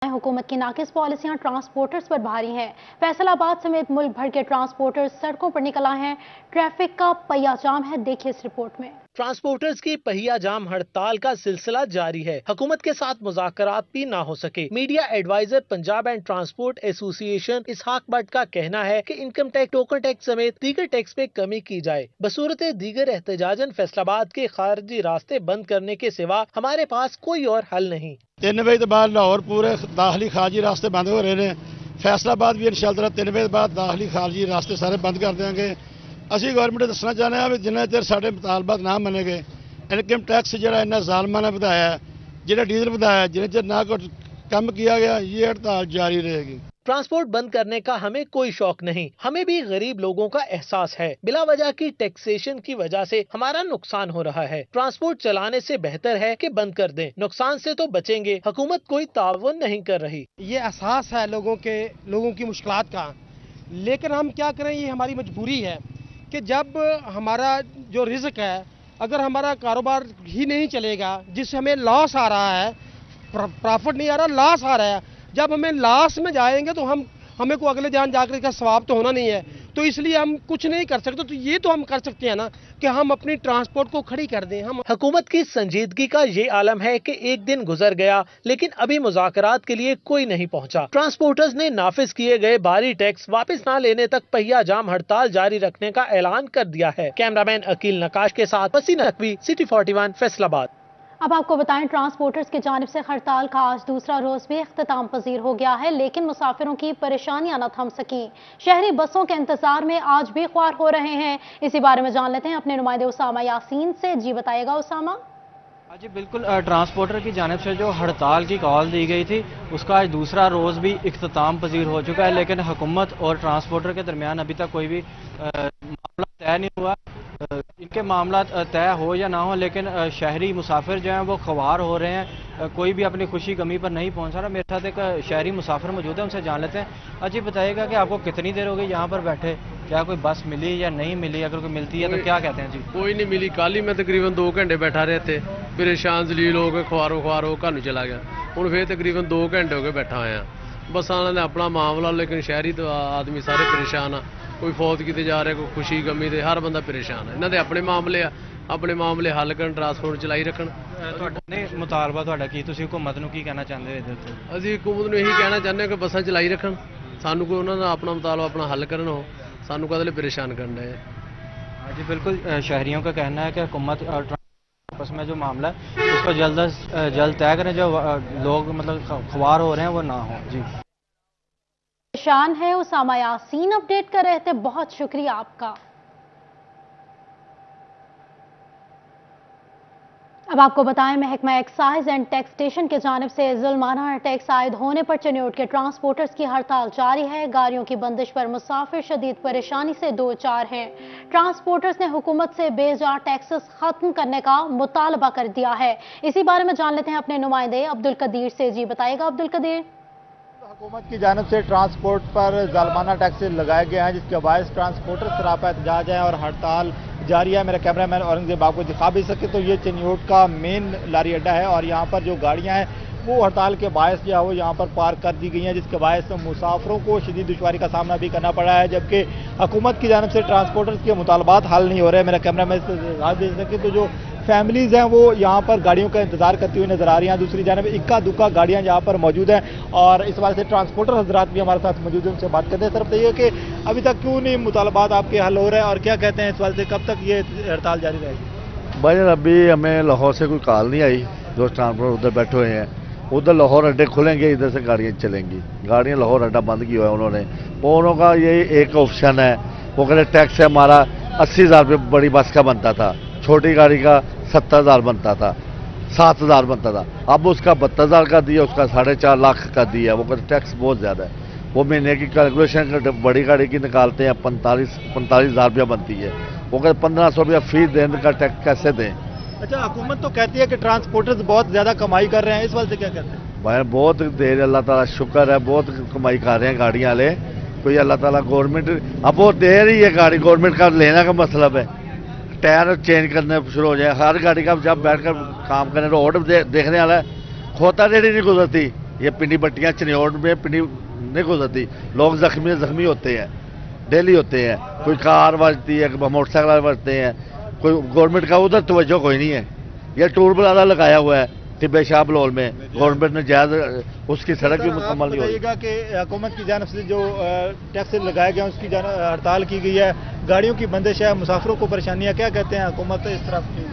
हुकूमत की नाकिस पॉलिसियां ट्रांसपोर्टर्स पर भारी हैं। फैसलाबाद समेत मुल्क भर के ट्रांसपोर्टर्स सड़कों पर निकल आए हैं। ट्रैफिक का पहिया जाम है, देखिए इस रिपोर्ट में। ट्रांसपोर्टर्स की पहिया जाम हड़ताल का सिलसिला जारी है। हुकूमत के साथ मुज़ाकरात भी ना हो सके। Media adviser Punjab and transport association Ishaq Bhatt का कहना है कि इनकम टैक्स, टोकन टैक्स समेत दीगर टैक्स पे कमी की जाए। बसूरत दीगर एहतजाजन फैसलाबाद के खारजी रास्ते बंद करने के सिवा हमारे पास कोई और हल नहीं। 3 ਵਜੇ ਤੋਂ ਬਾਅਦ ਲਾਹੌਰ ਪੂਰੇ ਦਾਖਲੀ ਖਾਰਜੀ ਰਾਸਤੇ ਬੰਦ ਹੋ ਰਹੇ ਨੇ। ਫੈਸਲਾਬਾਦ ਵੀ ਇਨਸ਼ਾਅੱਲਾ 3 ਵਜੇ ਬਾਅਦ ਦਾਖਲੀ ਖਾਰਜੀ ਰਾਸਤੇ ਸਾਰੇ ਬੰਦ ਕਰ ਦੇਵਾਂਗੇ। ਅਸੀਂ ਗਵਰਨਮੈਂਟ ਨੂੰ ਦੱਸਣਾ ਚਾਹੁੰਦੇ ਹਾਂ ਵੀ ਜਿੰਨੇ ਚਿਰ ਸਾਡੇ ਮੁਤਾਲਬਾਤ ਨਾ ਮੰਨੇਗੇ, ਇਨਕਮ ਟੈਕਸ ਜਿਹੜਾ ਇੰਨਾ ਜ਼ਾਲਮਾਂ ਨੇ ਵਧਾਇਆ, ਜਿਹੜਾ ਡੀਜ਼ਲ ਵਧਾਇਆ, ਜਿੰਨੇ ਚਿਰ ਨਾ ਕੋਈ ਕੰਮ किया गया, ये हड़ताल जारी रहेगी। ट्रांसपोर्ट बंद करने का हमें कोई शौक नहीं, हमें भी गरीब लोगों का एहसास है। बिला वजह की टैक्सेशन की वजह से हमारा नुकसान हो रहा है। ट्रांसपोर्ट चलाने से बेहतर है कि बंद कर दें, नुकसान से तो बचेंगे। हुकूमत कोई ताउन नहीं कर रही। ये एहसास है लोगों की मुश्किलात का, लेकिन हम क्या करें, ये हमारी मजबूरी है कि जब हमारा जो रिज़्क है, अगर हमारा कारोबार ही नहीं चलेगा, जिससे हमें लॉस आ रहा है, प्रॉफिट नहीं आ रहा, लॉस आ रहा है, जब हमें लॉस में जाएंगे तो हमें को अगले जान जाकर का सवाब तो होना नहीं है। तो इसलिए हम कुछ नहीं कर सकते। तो ये तो हम कर सकते हैं ना कि हम अपनी ट्रांसपोर्ट को खड़ी कर दें। हम हुकूमत की संजीदगी का ये आलम है कि एक दिन गुजर गया लेकिन अभी मुज़ाकरात के लिए कोई नहीं पहुंचा। ट्रांसपोर्टर्स ने नाफिज किए गए भारी टैक्स वापस ना लेने तक पहिया जाम हड़ताल जारी रखने का ऐलान कर दिया है। कैमरामैन अकील नकाश के साथ वसीम नकवी, सिटी 41, फैसलाबाद। अब आपको बताएं, ट्रांसपोर्टर्स की जानिब से हड़ताल का आज दूसरा रोज भी इख्तिताम पजीर हो गया है, लेकिन मुसाफिरों की परेशानियां न थम सकी। शहरी बसों के इंतजार में आज भी ख्वार हो रहे हैं। इसी बारे में जान लेते हैं अपने नुमाइंदे उसामा यासीन से। जी बताइएगा उसामा। जी बिल्कुल, ट्रांसपोर्टर की जानिब से जो हड़ताल की कॉल दी गई थी उसका आज दूसरा रोज़ भी इख्तिताम पजीर हो चुका है, लेकिन हुकूमत और ट्रांसपोर्टर के दरमियान अभी तक कोई भी मामला तय नहीं हुआ। इनके मामला तय हो या ना हो, लेकिन शहरी मुसाफिर जो हैं वो ख्वार हो रहे हैं। कोई भी अपनी खुशी गमी पर नहीं पहुंच रहा। मेरे साथ एक शहरी मुसाफिर मौजूद है, उनसे जान लेते हैं। अजी बताइएगा कि आपको कितनी देर हो गई यहाँ पर बैठे, क्या कोई बस मिली या नहीं मिली? अगर कोई मिलती है तो क्या कहते हैं? जी कोई नहीं मिली। कल ही मैं तकरीबन 2 घंटे बैठा रहे थे, परेशान जलील हो गए, ख्वारो घर ਨੂੰ चला गया। ਹੁਣ फिर तकरीबन 2 घंटे हो गए बैठा होया। बसां वालियां ने अपना मामला, लेकिन शहरी तो आदमी सारे परेशान आ। कोई फौत किते जा रहा, कोई खुशी गमी दे, हर बंदा परेशान है। इन्हां दे अपने मामले आ, अपने मामले हल करन, ट्रांसपोर्ट चलाई रखन। नहीं मुतालबा ਤੁਹਾਡਾ ਕੀ, ਤੁਸੀਂ हुकूमत ਨੂੰ ਕੀ ਕਹਿਣਾ ਚਾਹੁੰਦੇ ਹੋ ਇਹਦੇ ਉੱਤੇ? ਅਸੀਂ हुकूमत ਨੂੰ ਇਹੀ ਕਹਿਣਾ ਚਾਹੁੰਦੇ ਹਾਂ ਕਿ ਬੱਸਾਂ ਚਲਾਈ ਰੱਖਣ, ਸਾਨੂੰ ਕੋਈ ਉਹਨਾਂ ਦਾ ਆਪਣਾ ਮੁਤਾਲਬਾ ਆਪਣਾ ਹੱਲ ਕਰਨ, ਹੋ ਸਾਨੂੰ ਕਦੇ ਲਈ परेशान ਕਰਨ ਡਏ। जी बिल्कुल, शहरियों का कहना है कि हुकूमत और आपस में जो मामला है उसको जल्द से जल्द तय करें, जो लोग मतलब ख्वार हो रहे हैं वो ना हो। जी परेशान है उसामा यासीन, अपडेट कर रहे थे, बहुत शुक्रिया आपका। अब आपको बताएं, महकमा एक्साइज एंड टैक्सेशन की जानिब से जुल्माना टैक्स आयद होने पर चनियोट के ट्रांसपोर्टर्स की हड़ताल जारी है। गाड़ियों की बंदिश पर मुसाफिर शदीद परेशानी से दो चार हैं। ट्रांसपोर्टर्स ने हुकूमत से बेजा टैक्सेस खत्म करने का मुतालबा कर दिया है। इसी बारे में जान लेते हैं अपने नुमाइंदे अब्दुल कदीर से। जी बताइएगा अब्दुल कदीर। हुकूमत की जानिब से ट्रांसपोर्ट पर ज़ालमाना टैक्स लगाए गए हैं, जिसके बायस ट्रांसपोर्टर सरापा एहतजाज है और हड़ताल जारी है। मेरा कैमरामैन औरंगजेब आपको दिखा भी सके तो ये चनियोट का मेन लारी अड्डा है और यहाँ पर जो गाड़ियाँ हैं वो हड़ताल के बायस जो है वो यहाँ पर पार्क कर दी गई हैं, जिसके बायस मुसाफिरों को शदीद दुश्वारी का सामना भी करना पड़ा है, जबकि हुकूमत की जानिब से ट्रांसपोर्टर्स के मुतालबात हल नहीं हो रहे। मेरा कैमरामैन से देख सके तो जो फैमिलीज़ हैं वो यहाँ पर गाड़ियों का इंतजार करती हुई नजर आ रही हैं। दूसरी जानिब इक्का दुक्का गाड़ियाँ यहाँ पर मौजूद हैं और इस वजह से ट्रांसपोर्टर हजरात भी हमारे साथ मौजूद हैं, उनसे बात करते हैं। सर बताइए कि अभी तक क्यों नहीं मुतालबात आपके हल हो रहे हैं और क्या कहते हैं इस वजह से, कब तक ये हड़ताल जारी रहेगी? भाई अभी हमें लाहौर से कोई कॉल नहीं आई। जो ट्रांसपोर्टर उधर बैठे हुए हैं, उधर लाहौर अड्डे खुलेंगे, इधर से गाड़ियाँ चलेंगी। गाड़ियाँ लाहौर अड्डा बंद किया है उन्होंने। उन्हों का यही एक ऑप्शन है, वो कहते टैक्स है हमारा 80,000 रुपये बड़ी बस का बनता था, छोटी गाड़ी का 70,000 बनता था, 7,000 बनता था, अब उसका 72,000 का दिया, उसका 4.5 लाख का दिया। वो कहते टैक्स बहुत ज़्यादा है। वो महीने की कैलकुलेशन बड़ी गाड़ी की निकालते हैं, 45,000 रुपया बनती है। वो कहते 1,500 रुपया फी देने का टैक्स कैसे दें? अच्छा, हुकूमत तो कहती है कि ट्रांसपोर्टर्स बहुत ज़्यादा कमाई कर रहे हैं, इस वजह से क्या कहते हैं? भाई बहुत देर, अल्लाह ताला शुक्र है, बहुत कमाई कर रहे हैं गाड़ियाँ वाले। कोई अल्लाह ताला गवर्नमेंट अब वो दे रही है गाड़ी, गवर्नमेंट का लेना का मतलब है टायर चेंज करने शुरू हो जाए। हर गाड़ी का जब बैठ कर काम करने रोड देखने वाला है, खोता रेडी नहीं गुजरती, ये पिंडी बट्टियाँ चिन्योट में पिंडी नहीं गुजरती, लोग जख्मी होते हैं, डेली होते हैं, कोई कार बजती है, मोटरसाइकिल बजते हैं, कोई गवर्नमेंट का उधर तवज्जो कोई नहीं है। ये टूर प्लाजा लगाया हुआ है टिब्बे शाह बलौल में, गवर्नमेंट ने जायज़ उसकी सड़क भी मुकम्मल नहीं हो रही। कि हुकूमत की जानब से जो टैक्स लगाया गया उसकी हड़ताल की गई है, गाड़ियों की बंदिश है, मुसाफिरों को परेशानियाँ, क्या कहते हैं हुकूमत इस तरफ की?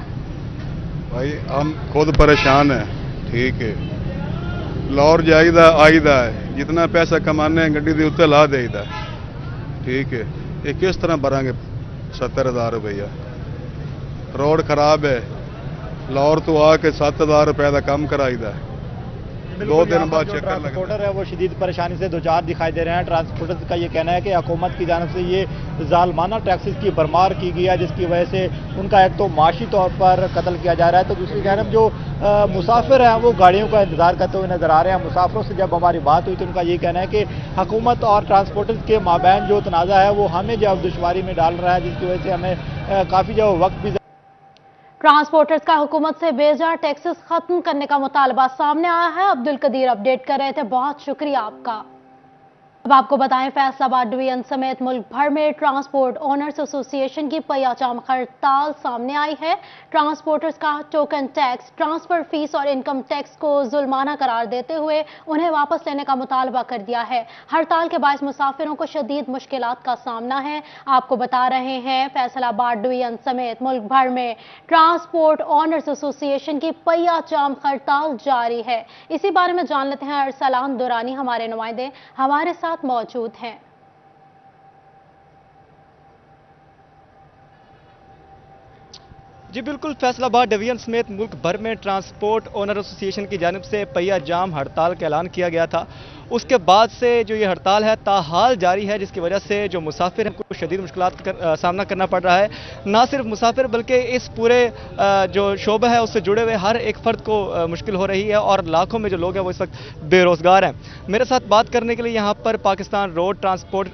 भाई हम खुद परेशान हैं, ठीक है, लाहौर जाइदा आईदा है, जितना पैसा कमाने हैं गड्डी के उत्ते ला देईदा, ठीक है, ये किस तरह भरांगे 70,000 रुपया? रोड खराब है, लाहौर तो आके 7,000 रुपये का काम कराईदा, 2 दिन बाद चक्कर ट्रांसपोर्टर है वो शदीद परेशानी से दो चार दिखाई दे रहे हैं। ट्रांसपोर्टर का ये कहना है कि हुकूमत की जानब से ये जालमाना टैक्सेस की भरमार की गई है, जिसकी वजह से उनका एक तो माशी तौर पर कत्ल किया जा रहा है, तो दूसरी जानब जो मुसाफिर हैं वो गाड़ियों का इंतजार करते हुए नजर आ रहे हैं। मुसाफिरों से जब हमारी बात हुई तो उनका ये कहना है कि हुकूमत और ट्रांसपोर्टर्स के माबैन जो तनाज़ा है वो हमें जो दुश्वारी में डाल रहा है, जिसकी वजह से हमें काफ़ी जो वक्त भी। ट्रांसपोर्टर्स का हुकूमत से बेजा टैक्सेस खत्म करने का मुतालबा सामने आया है। अब्दुल कदीर अपडेट कर रहे थे, बहुत शुक्रिया आपका। अब आपको बताएं, फैसलाबाद डिवीजन समेत मुल्क भर में ट्रांसपोर्ट ओनर्स एसोसिएशन की पयाजाम हड़ताल सामने आई है। ट्रांसपोर्टर्स का टोकन टैक्स, ट्रांसफर फीस और इनकम टैक्स को जुल्माना करार देते हुए उन्हें वापस लेने का मुतालबा कर दिया है। हड़ताल के बायस मुसाफिरों को शदीद मुश्किलात का सामना है। आपको बता रहे हैं, फैसलाबाद डिवीजन समेत मुल्क भर में ट्रांसपोर्ट ओनर्स एसोसिएशन की पयाजाम हड़ताल जारी है। इसी बारे में जान लेते हैं, अरसलान दुरानी हमारे नुमाइंदे हमारे साथ मौजूद हैं। जी बिल्कुल, फैसलाबाद डिवीजन समेत मुल्क भर में ट्रांसपोर्ट ओनर एसोसिएशन की जानिब से पहिया जाम हड़ताल का ऐलान किया गया था। उसके बाद से जो ये हड़ताल है ताहाल जारी है, जिसकी वजह से जो मुसाफिर हैं उनको शदीद मुश्किलात का सामना करना पड़ रहा है। ना सिर्फ मुसाफिर बल्कि इस पूरे जो शोबा है उससे जुड़े हुए हर एक फ़र्द को मुश्किल हो रही है और लाखों में जो लोग हैं वो इस वक्त बेरोज़गार हैं। मेरे साथ बात करने के लिए यहाँ पर पाकिस्तान रोड ट्रांसपोर्ट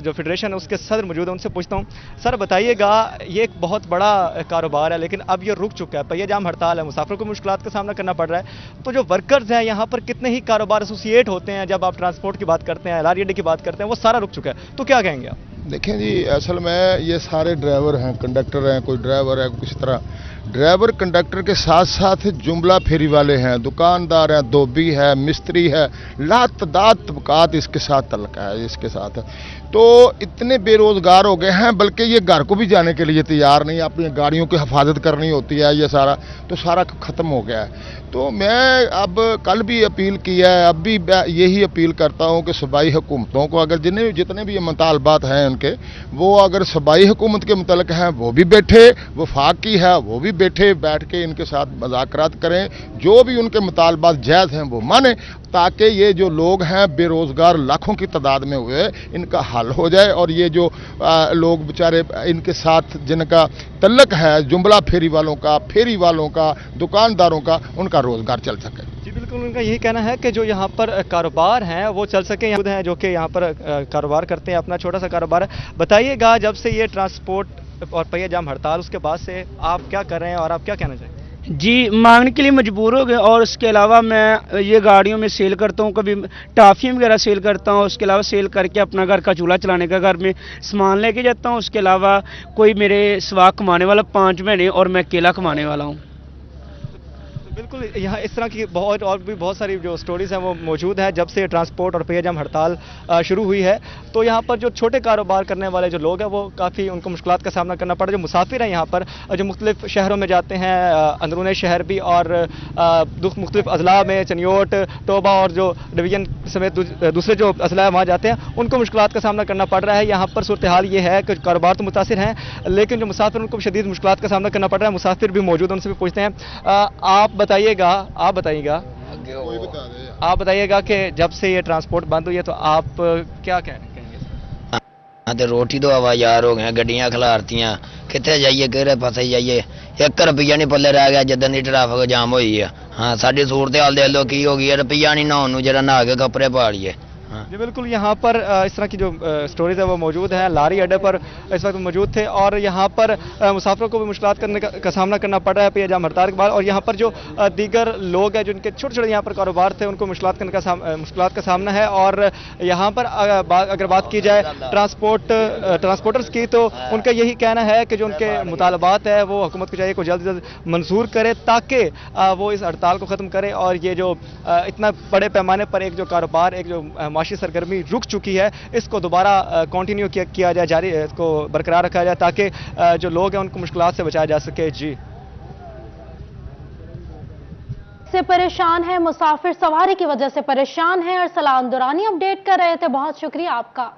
जो फेडरेशन है उसके सदर मौजूद हैं, उनसे पूछता हूँ। सर बताइएगा, ये एक बहुत बड़ा कारोबार है लेकिन अब ये रुक चुका है, पहिया जाम हड़ताल है, मुसाफिर को मुश्किलात का सामना करना पड़ रहा है, तो जो वर्कर्स हैं यहाँ पर कितने ही कारोबार एसोसिएट होते हैं, जब आप ट्रांसपोर्ट की बात करते हैं, LRED की बात करते हैं, वो सारा रुक चुका है, तो क्या कहेंगे आप? देखें जी, असल में ये सारे ड्राइवर हैं, कंडक्टर हैं, कोई ड्राइवर है किसी तरह, ड्राइवर कंडक्टर के साथ साथ जुमला फेरी वाले हैं, दुकानदार हैं, धोबी है, मिस्त्री है, लातदाद तबकात इसके साथ तल्लक है इसके साथ। तो इतने बेरोज़गार हो गए हैं, बल्कि ये घर को भी जाने के लिए तैयार नहीं, अपनी गाड़ियों की हिफाजत करनी होती है, ये सारा तो सारा ख़त्म हो गया है। तो मैं अब कल भी अपील किया है, अब भी यही अपील करता हूँ कि सूबाई हुकूमतों को अगर जितने भी ये मुतालबात हैं उनके, वो अगर सूबाई हुकूमत के मुतल्लिक़ हैं वो भी बैठे, वफाकी है वो भी बैठ के इनके साथ मुज़ाकरात करें, जो भी उनके मुतालबात जायज़ हैं वो माने, ताकि ये जो लोग हैं बेरोज़गार लाखों की तादाद में हुए, इनका हल हो जाए और ये जो लोग बेचारे इनके साथ जिनका तल्लक है जुमला फेरी वालों का, दुकानदारों का, उनका रोज़गार चल सके। जी बिल्कुल, उनका यही कहना है कि जो यहाँ पर कारोबार हैं वो चल सके। हैं जो कि यहाँ पर कारोबार करते हैं, अपना छोटा सा कारोबार है। बताइएगा, जब से ये ट्रांसपोर्ट और पहिया जाम हड़ताल, उसके बाद से आप क्या कर रहे हैं और आप क्या कहना चाहेंगे? जी, मांगने के लिए मजबूर हो गए, और उसके अलावा मैं ये गाड़ियों में सेल करता हूँ, कभी टाफ़ी वगैरह सेल करता हूँ, उसके अलावा सेल करके अपना घर का चूल्हा चलाने का, घर में सामान लेके जाता हूँ। उसके अलावा कोई मेरे सिवा कमाने वाला 5 महीने और मैं अकेला कमाने वाला हूँ। बिल्कुल, यहाँ इस तरह की और भी बहुत सारी जो स्टोरीज़ हैं वो मौजूद हैं। जब से ट्रांसपोर्ट और पहिया जाम हड़ताल शुरू हुई है तो यहाँ पर जो छोटे कारोबार करने वाले जो लोग हैं वो काफ़ी उनको मुश्किलात का सामना करना पड़ा। जो मुसाफिर हैं यहाँ पर जो मुख्तलिफ शहरों में जाते हैं, अंदरूनी शहर भी और मुख्तलिफ अजला में, चनियोट, टोबा और जो डिवीजन समेत दूसरे जो अजला है वहाँ जाते हैं, उनको मुश्किलात का सामना करना पड़ रहा है। यहाँ पर सूरत हाल ये है कि कारोबार तो मुतासिर हैं लेकिन जो मुसाफिर उनको शदीद मुश्किलात का सामना करना पड़ रहा है। मुसाफिर भी मौजूद हैं, उनसे भी पूछते हैं। आप बताइएगा कि जब से ये ट्रांसपोर्ट बंद हुई है तो आप क्या कहेंगे? रोटी तो आवाजार हो गए, गड्डियां खिलारतियां, कितने जाइए, किहड़े पासे जाइए, 1 रुपया नहीं पल्ले रह गया जदन की ट्रैफिक जाम हुई है। हाँ, साडी सूरत हाल देख लो की हो गई है, रुपया नहीं नहाउण नूं, जरा नहा के कपड़े पा लीए। हाँ, जी बिल्कुल, यहाँ पर इस तरह की जो स्टोरीज है वो मौजूद हैं। लारी अड्डे पर इस वक्त मौजूद थे और यहाँ पर मुसाफिरों को भी मुश्किलात करने का सामना करना पड़ रहा है पहिया जाम हड़ताल के बाद। और यहाँ पर जो दीगर लोग हैं जिनके छोटे छोटे यहाँ पर कारोबार थे उनको मुश्किलात का सामना है। और यहाँ पर अगर बात की जाए ट्रांसपोर्टर्स की, तो उनका यही कहना है कि जो उनके मुतालबात है वो हुकूमत को चाहिए को जल्द से जल्द मंजूर करे ताकि वो इस हड़ताल को ख़त्म करे और ये जो इतना बड़े पैमाने पर एक जो कारोबार, एक जो माशी सरगर्मी रुक चुकी है, इसको दोबारा कंटिन्यू किया जाए, जारी इसको बरकरार रखा जाए ताकि जो लोग हैं उनको मुश्किलात से बचाया जा सके। जी से परेशान है, मुसाफिर सवारी की वजह से परेशान है। और सलाम दुरानी अपडेट कर रहे थे, बहुत शुक्रिया आपका।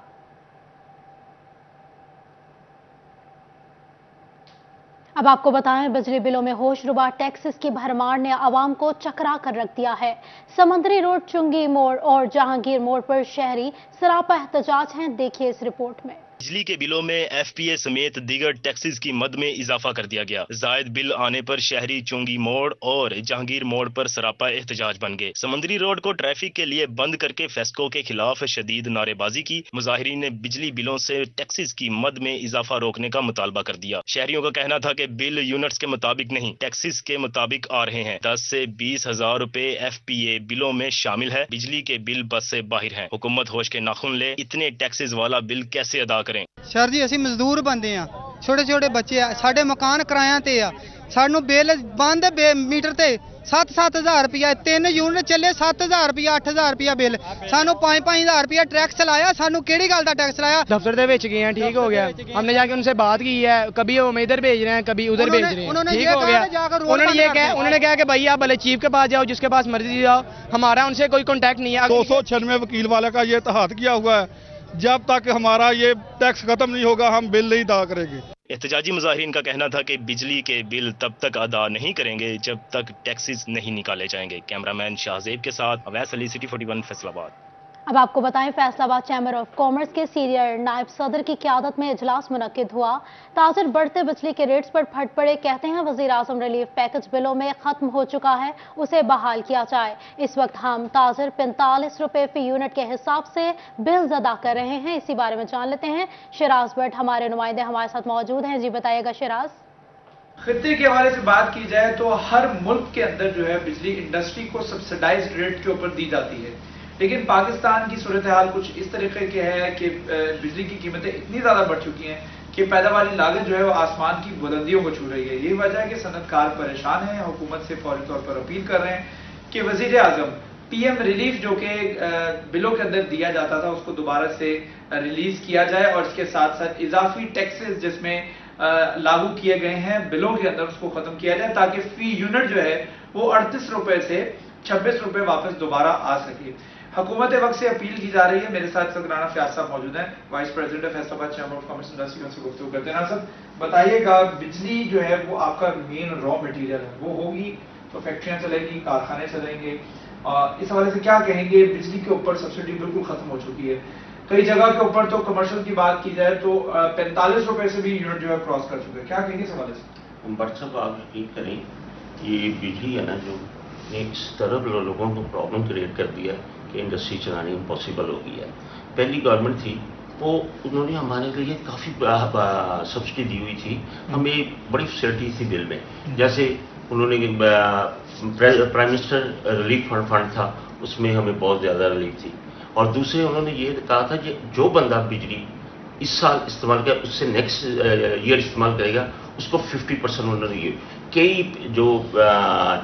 अब आपको बताएं, बिजली बिलों में होशरुबा टैक्सेस की भरमार ने आवाम को चकरा कर रख दिया है। समंदरी रोड, चुंगी मोड़ और जहांगीर मोड़ पर शहरी सरापा एहतजाज हैं। देखिए इस रिपोर्ट में। बिजली के बिलों में एफपीए समेत दीगर टैक्सेस की मद में इजाफा कर दिया गया। जायद बिल आने पर शहरी चुंगी मोड़ और जहांगीर मोड़ पर सरापा एहतजाज बन गए। समंदरी रोड को ट्रैफिक के लिए बंद करके फेस्को के खिलाफ शदीद नारेबाजी की। मुजाहिरीन ने बिजली बिलों से टैक्सेस की मद में इजाफा रोकने का मुतालबा कर दिया। शहरियों का कहना था कि बिल यूनिट्स के मुताबिक नहीं, टैक्सेस के मुताबिक आ रहे हैं। 10 से 20 हजार रुपए एफपीए बिलों में शामिल है। बिजली के बिल बस से बाहर हैं। हुकूमत होश के नाखून ले, इतने टैक्सेस वाला बिल कैसे अदा करें। सर जी, ਅਸੀਂ ਮਜ਼ਦੂਰ ਬੰਦੇ ਆ, ਛੋਟੇ ਛੋਟੇ ਬੱਚੇ ਆ, ਸਾਡੇ ਮਕਾਨ ਕਿਰਾਇਆਂ ਤੇ ਆ, ਸਾਨੂੰ ਬਿੱਲ ਬੰਦ ਮੀਟਰ ਤੇ 7-7 रुपया 3 यूनिट चले 7 रुपया 8 रुपया बिल, सानू 5-5 रुपया टैक्स लाया। सानू केड़ी गल दा टैक्स लाया? दफ्तर दे विच गए हैं, ठीक हो गया। हमने जाके उनसे बात की है, कभी वो इधर भेज रहे हैं, कभी उधर भेज रहे हैं, ठीक हो गया। उन्होंने कहा कि भाई आप भले चीफ के पास जाओ, जिसके पास मर्जी जाओ, हमारा उनसे कोई कॉन्टैक्ट नहीं है। 296 वकील वाले का ये तहत किया हुआ है, जब तक हमारा ये टैक्स खत्म नहीं होगा हम बिल नहीं अदा करेंगे। एहतजाजी मुजाहिरीन का कहना था कि बिजली के बिल तब तक अदा नहीं करेंगे जब तक टैक्सेस नहीं निकाले जाएंगे। कैमरामैन शाहजेब के साथ अवैस अली, सिटी 41 फैसलाबाद। अब आपको बताएं, फैसलाबाद चैम्बर ऑफ कॉमर्स के सीनियर नायब सदर की क़यादत में इजलास मुनक्किद हुआ। ताजिर बढ़ते बिजली के रेट्स पर फट पड़े, कहते हैं वज़ीर आज़म रिलीफ पैकेज बिलों में ख़त्म हो चुका है, उसे बहाल किया जाए। इस वक्त हम ताजिर 45 रुपए फी यूनिट के हिसाब से बिल्स अदा कर रहे हैं। इसी बारे में जान लेते हैं। शिराज भट्ट हमारे नुमाइंदे हमारे साथ मौजूद हैं। जी बताइएगा शिराज। खित्ते के हवाले से बात की जाए तो हर मुल्क के अंदर जो है बिजली इंडस्ट्री को सब्सिडाइज्ड रेट के ऊपर दी जाती है, लेकिन पाकिस्तान की सूरत हाल कुछ इस तरीके की है कि बिजली की कीमतें इतनी ज़्यादा बढ़ चुकी हैं कि पैदावारी लागत जो है वो आसमान की बुलंदियों को छू रही है। यही वजह है कि सनतकार परेशान हैं, हुकूमत से फौरी तौर पर अपील कर रहे हैं कि वज़ीर आज़म पीएम रिलीफ जो कि बिलों के अंदर दिया जाता था उसको दोबारा से रिलीज किया जाए और इसके साथ साथ इजाफी टैक्सेस जिसमें लागू किए गए हैं बिलों के अंदर उसको खत्म किया जाए ताकि फी यूनिट जो है वो 38 रुपए से 26 रुपए वापस दोबारा आ सके। हुकूमत वक्त से अपील की जा रही है। मेरे साथ राना फयाज साहब मौजूद हैं, vice president of Faisalabad chamber of commerce industry से गुफ्तगू करते हैं। सर बताइएगा, बिजली जो है वो आपका मेन रॉ मटेरियल है, वो होगी तो फैक्ट्रियां चलेंगी, कारखाने चलेंगे। इस हवाले से क्या कहेंगे? बिजली के ऊपर सब्सिडी बिल्कुल खत्म हो चुकी है, कई जगह के ऊपर तो कमर्शियल की बात की जाए तो 45 रुपए से भी यूनिट जो है क्रॉस कर चुके हैं, क्या कहेंगे इस हवाले से? बट साहब आप यकीन करें, ये बिजली है ना जो इस तरह लोगों को प्रॉब्लम क्रिएट कर दिया कि इंडस्ट्री चलानी इम्पॉसिबल हो गई है। पहली गवर्नमेंट थी वो उन्होंने हमारे लिए काफ़ी सब्सिडी दी हुई थी, हमें बड़ी फैसिलिटी थी बिल में। जैसे उन्होंने प्राइम मिनिस्टर रिलीफ फंड था, उसमें हमें बहुत ज़्यादा रिलीफ थी। और दूसरे उन्होंने ये कहा था कि जो बंदा बिजली इस साल इस्तेमाल किया उससे नेक्स्ट ईयर इस्तेमाल करेगा उसको 50% उन्होंने ये कई जो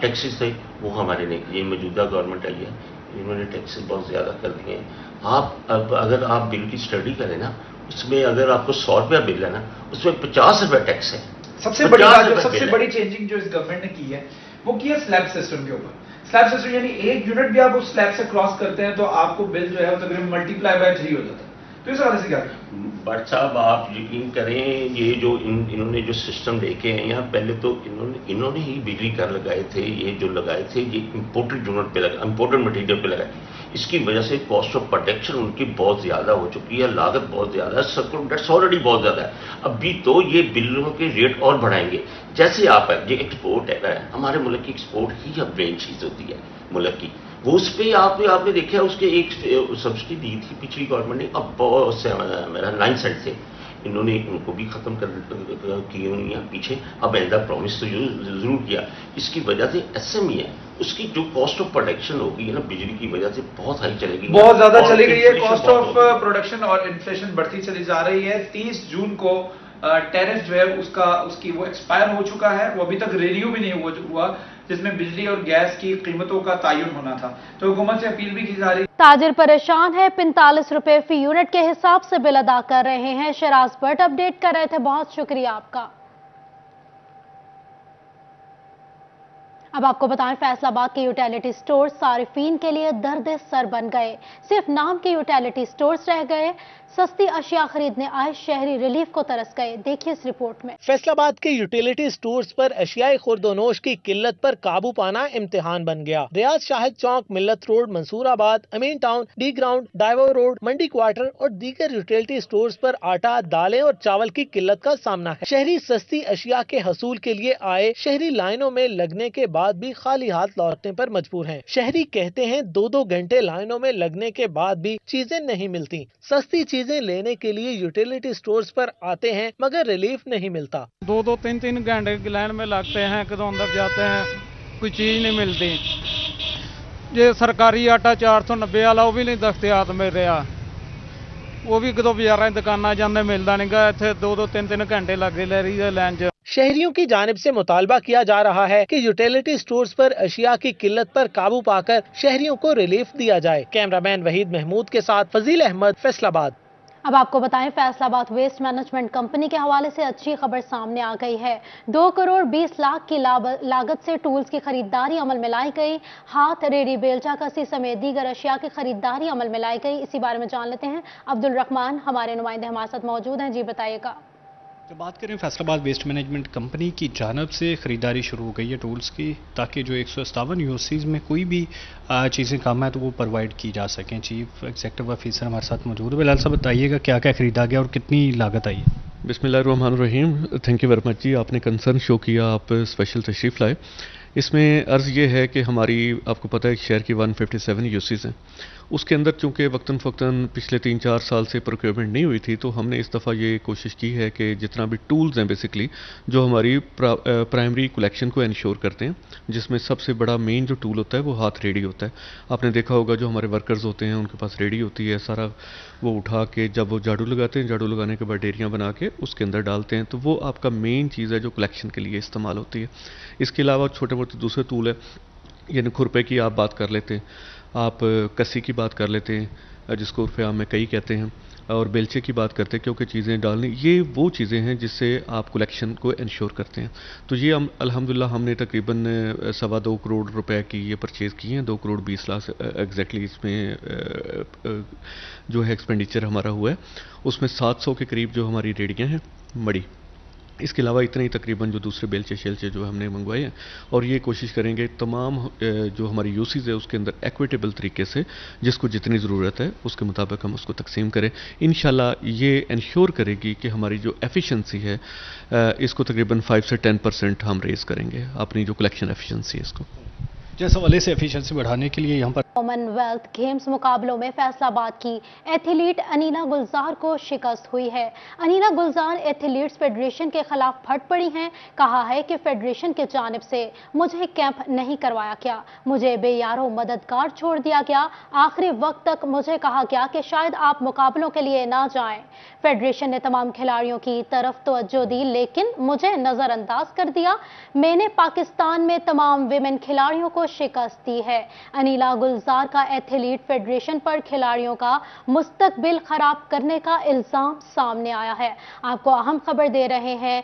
टैक्सेस थे वो हमारे नहीं, ये मौजूदा गवर्नमेंट आई है इन्होंने टैक्सेस बहुत ज़्यादा कर दिए हैं। आप अब अगर आप बिल की स्टडी करें ना, उसमें अगर आपको 100 रुपया बिल है ना, उसमें 50 रुपया टैक्स है। सबसे बड़ी बात, सबसे बड़ी चेंजिंग जो इस गवर्नमेंट ने की है वो की है स्लैब सिस्टम के ऊपर। स्लैब सिस्टम यानी एक यूनिट भी आप उस स्लैब से क्रॉस करते हैं तो आपको बिल जो है वो तकरीबन मल्टीप्लाई बाय 3 हो जाता है। तो इस हवाले से क्या बट साहब आप यकीन करें, ये जो इन्होंने जो सिस्टम लेके आए हैं, पहले तो इन्होंने ही बिजली कर लगाए थे, ये जो लगाए थे ये इम्पोर्टेड यूनिट पे लगा, इम्पोर्टेड मटेरियल पे लगाए। इसकी वजह से कॉस्ट ऑफ प्रोटेक्शन उनकी बहुत ज़्यादा हो चुकी है, लागत बहुत ज़्यादा है, सर्कुलर डेट्स ऑलरेडी बहुत ज़्यादा है। अभी तो ये बिलों के रेट और बढ़ाएंगे। जैसे आप ये एक्सपोर्ट है, हमारे मुल्क की एक्सपोर्ट ही अब मेन चीज़ होती है मुल्क की। वो उस पर आपने देखा उसके एक सब्सिडी दी थी पिछली गवर्नमेंट ने, अब बहुत मेरा 9 सेंट थे, इन्होंने उनको भी खत्म कर किए हुई हैं पीछे। अब एंड प्रॉमिस तो जरूर किया, इसकी वजह से एसएमई है उसकी जो कॉस्ट ऑफ प्रोडक्शन होगी ना बिजली की वजह से बहुत हाई चलेगी, बहुत ज्यादा चली गई है। कॉस्ट ऑफ प्रोडक्शन और इन्फ्लेशन बढ़ती चली जा रही है। 30 जून को टैरिफ जो है उसकी वो एक्सपायर हो चुका है, वो अभी तक रिन्यू भी नहीं हुआ, जिसमें बिजली और गैस की कीमतों का तयन होना था। तो हुकूमत से अपील भी की जा रही है। ताजिर परेशान है, 45 रुपए फी यूनिट के हिसाब से बिल अदा कर रहे हैं। शराज भट्ट अपडेट कर रहे थे, बहुत शुक्रिया आपका। अब आपको बताएं, फैसलाबाद के यूटिलिटी स्टोर सारिफीन के लिए दर्द सर बन गए। सिर्फ नाम के यूटिलिटी स्टोर्स रह गए। सस्ती अशिया खरीदने आए शहरी रिलीफ को तरस गए। देखिए इस रिपोर्ट में। फैसलाबाद के यूटिलिटी स्टोर्स पर अशियाई खुर्दोनोश की किल्लत पर काबू पाना इम्तिहान बन गया। रियाज Shahid Chowk, Millat road, Mansoorabad, Amin town, D ground, Daewoo road, Mandi quarter और दीगर यूटिलिटी स्टोर्स पर आटा, दालें और चावल की किल्लत का सामना है। शहरी सस्ती अशिया के हसूल के लिए आए शहरी लाइनों में लगने के बाद भी खाली हाथ लौटने पर मजबूर हैं। शहरी कहते हैं 2-2 घंटे लाइनों में लगने के बाद भी चीजें नहीं मिलती। सस्ती चीजें लेने के लिए यूटिलिटी स्टोर्स पर आते हैं मगर रिलीफ नहीं मिलता। 2-2, 3-3 घंटे की लाइन में लगते हैं, कदों अंदर जाते हैं, कोई चीज नहीं मिलती। ये सरकारी आटा 490 वाला वो भी नहीं दस्तियाब मिल रहा, वो भी कदों बाजारां दुकानां जाने मिलता नहीं गा। इत्थे 2-2, 3-3 घंटे लगे ले रही है लाइन च। शहरियों की जानिब से मुतालबा किया जा रहा है कि यूटिलिटी स्टोर्स पर अशिया की किल्लत पर काबू पाकर शहरियों को रिलीफ दिया जाए। कैमरामैन वहीद महमूद के साथ फजील अहमद, फैसलाबाद। अब आपको बताएं, फैसलाबाद वेस्ट मैनेजमेंट कंपनी के हवाले से अच्छी खबर सामने आ गई है। 2 करोड़ 20 लाख की लागत से टूल्स की खरीदारी अमल में लाई गई। हाथ, रेडी, बेलचा, कसी समेत दीगर अशिया की खरीदारी अमल में लाई गई। इसी बारे में जान लेते हैं। अब्दुल रहमान हमारे नुमाइंदे हमारे साथ मौजूद हैं। जी बताइएगा। तो बात करें फैसलाबाद वेस्ट मैनेजमेंट कंपनी की जानब से ख़रीदारी शुरू हो गई है टूल्स की, ताकि जो 157 यूसीज में कोई भी चीज़ें कम है तो वो प्रोवाइड की जा सकें। चीफ एग्जीक्यूटिव ऑफिसर हमारे साथ मौजूद है। बिलाल साहब बताइएगा क्या क्या ख़रीदा गया और कितनी लागत आई है। बिस्मिल्लाहिर्रहमानिर्रहीम। थैंक यू वेरी मच जी, आपने कंसर्न शो किया, आप स्पेशल तशरीफ़ लाए। इसमें अर्ज़ ये है कि हमारी आपको पता है शहर की 157 यूसीज हैं, उसके अंदर चूँकि वक्तन फ़क्तन पिछले 3-4 साल से प्रोक्योरमेंट नहीं हुई थी, तो हमने इस दफ़ा ये कोशिश की है कि जितना भी टूल्स हैं बेसिकली जो हमारी प्राइमरी कलेक्शन को इंश्योर करते हैं, जिसमें सबसे बड़ा मेन जो टूल होता है वो हाथ रेडी होता है। आपने देखा होगा जो हमारे वर्कर्स होते हैं उनके पास रेडी होती है, सारा वो उठा के जब वो झाड़ू लगाते हैं, झाड़ू लगाने के बाद डेरियाँ बना के उसके अंदर डालते हैं, तो वो आपका मेन चीज़ है जो कलेक्शन के लिए इस्तेमाल होती है। इसके अलावा छोटे मोटे दूसरे टूल है, यानी खुरपे की आप बात कर लेते हैं, आप कस्सी की बात कर लेते हैं जिसको उर्फ़े आम में कई कहते हैं, और बेलचे की बात करते हैं, क्योंकि चीज़ें डालनी ये वो चीज़ें हैं जिससे आप कलेक्शन को इंश्योर करते हैं। तो ये हम अल्हम्दुलिल्लाह हमने तकरीबन 2.25 करोड़ रुपए की ये परचेज़ की हैं। 2 करोड़ 20 लाख एग्जैक्टली इसमें जो है एक्सपेंडिचर हमारा हुआ है। उसमें 700 के करीब जो हमारी रेडियाँ हैं मड़ी, इसके अलावा इतने ही तकरीबन जो दूसरे बेलचे शेलचे जो हमने मंगवाए हैं, और ये कोशिश करेंगे तमाम जो हमारी यूसीज है उसके अंदर इक्विटेबल तरीके से जिसको जितनी ज़रूरत है उसके मुताबिक हम उसको तकसीम करें। इंशाल्लाह ये इंश्योर करेगी कि हमारी जो एफिशिएंसी है इसको तकरीबन 5 से 10% हम रेज़ करेंगे, अपनी जो कलेक्शन एफिशिएंसी है इसको। जिस हवाले से एफिशिएंसी बढ़ाने के लिए यहाँ पर कॉमनवेल्थ गेम्स मुकाबलों में फैसलाबाद की एथलीट अनीला गुलजार को शिकस्त हुई है। अनीला गुलजार एथलीट्स फेडरेशन के खिलाफ फट पड़ी हैं। कहा है कि फेडरेशन के जानिब से मुझे कैंप नहीं करवाया गया, मुझे बेयारो मददगार छोड़ दिया गया, आखिरी वक्त तक मुझे कहा गया कि शायद आप मुकाबलों के लिए ना जाएं। फेडरेशन ने तमाम खिलाड़ियों की तरफ तवज्जो दी लेकिन मुझे नजरअंदाज कर दिया। मैंने पाकिस्तान में तमाम विमेन खिलाड़ियों को शिकस्त दी है। अनीला गुलजार का एथलीट फेडरेशन पर खिलाड़ियों का मुस्तकबिल खराब करने का इल्जाम सामने आया है। आपको अहम खबर दे रहे हैं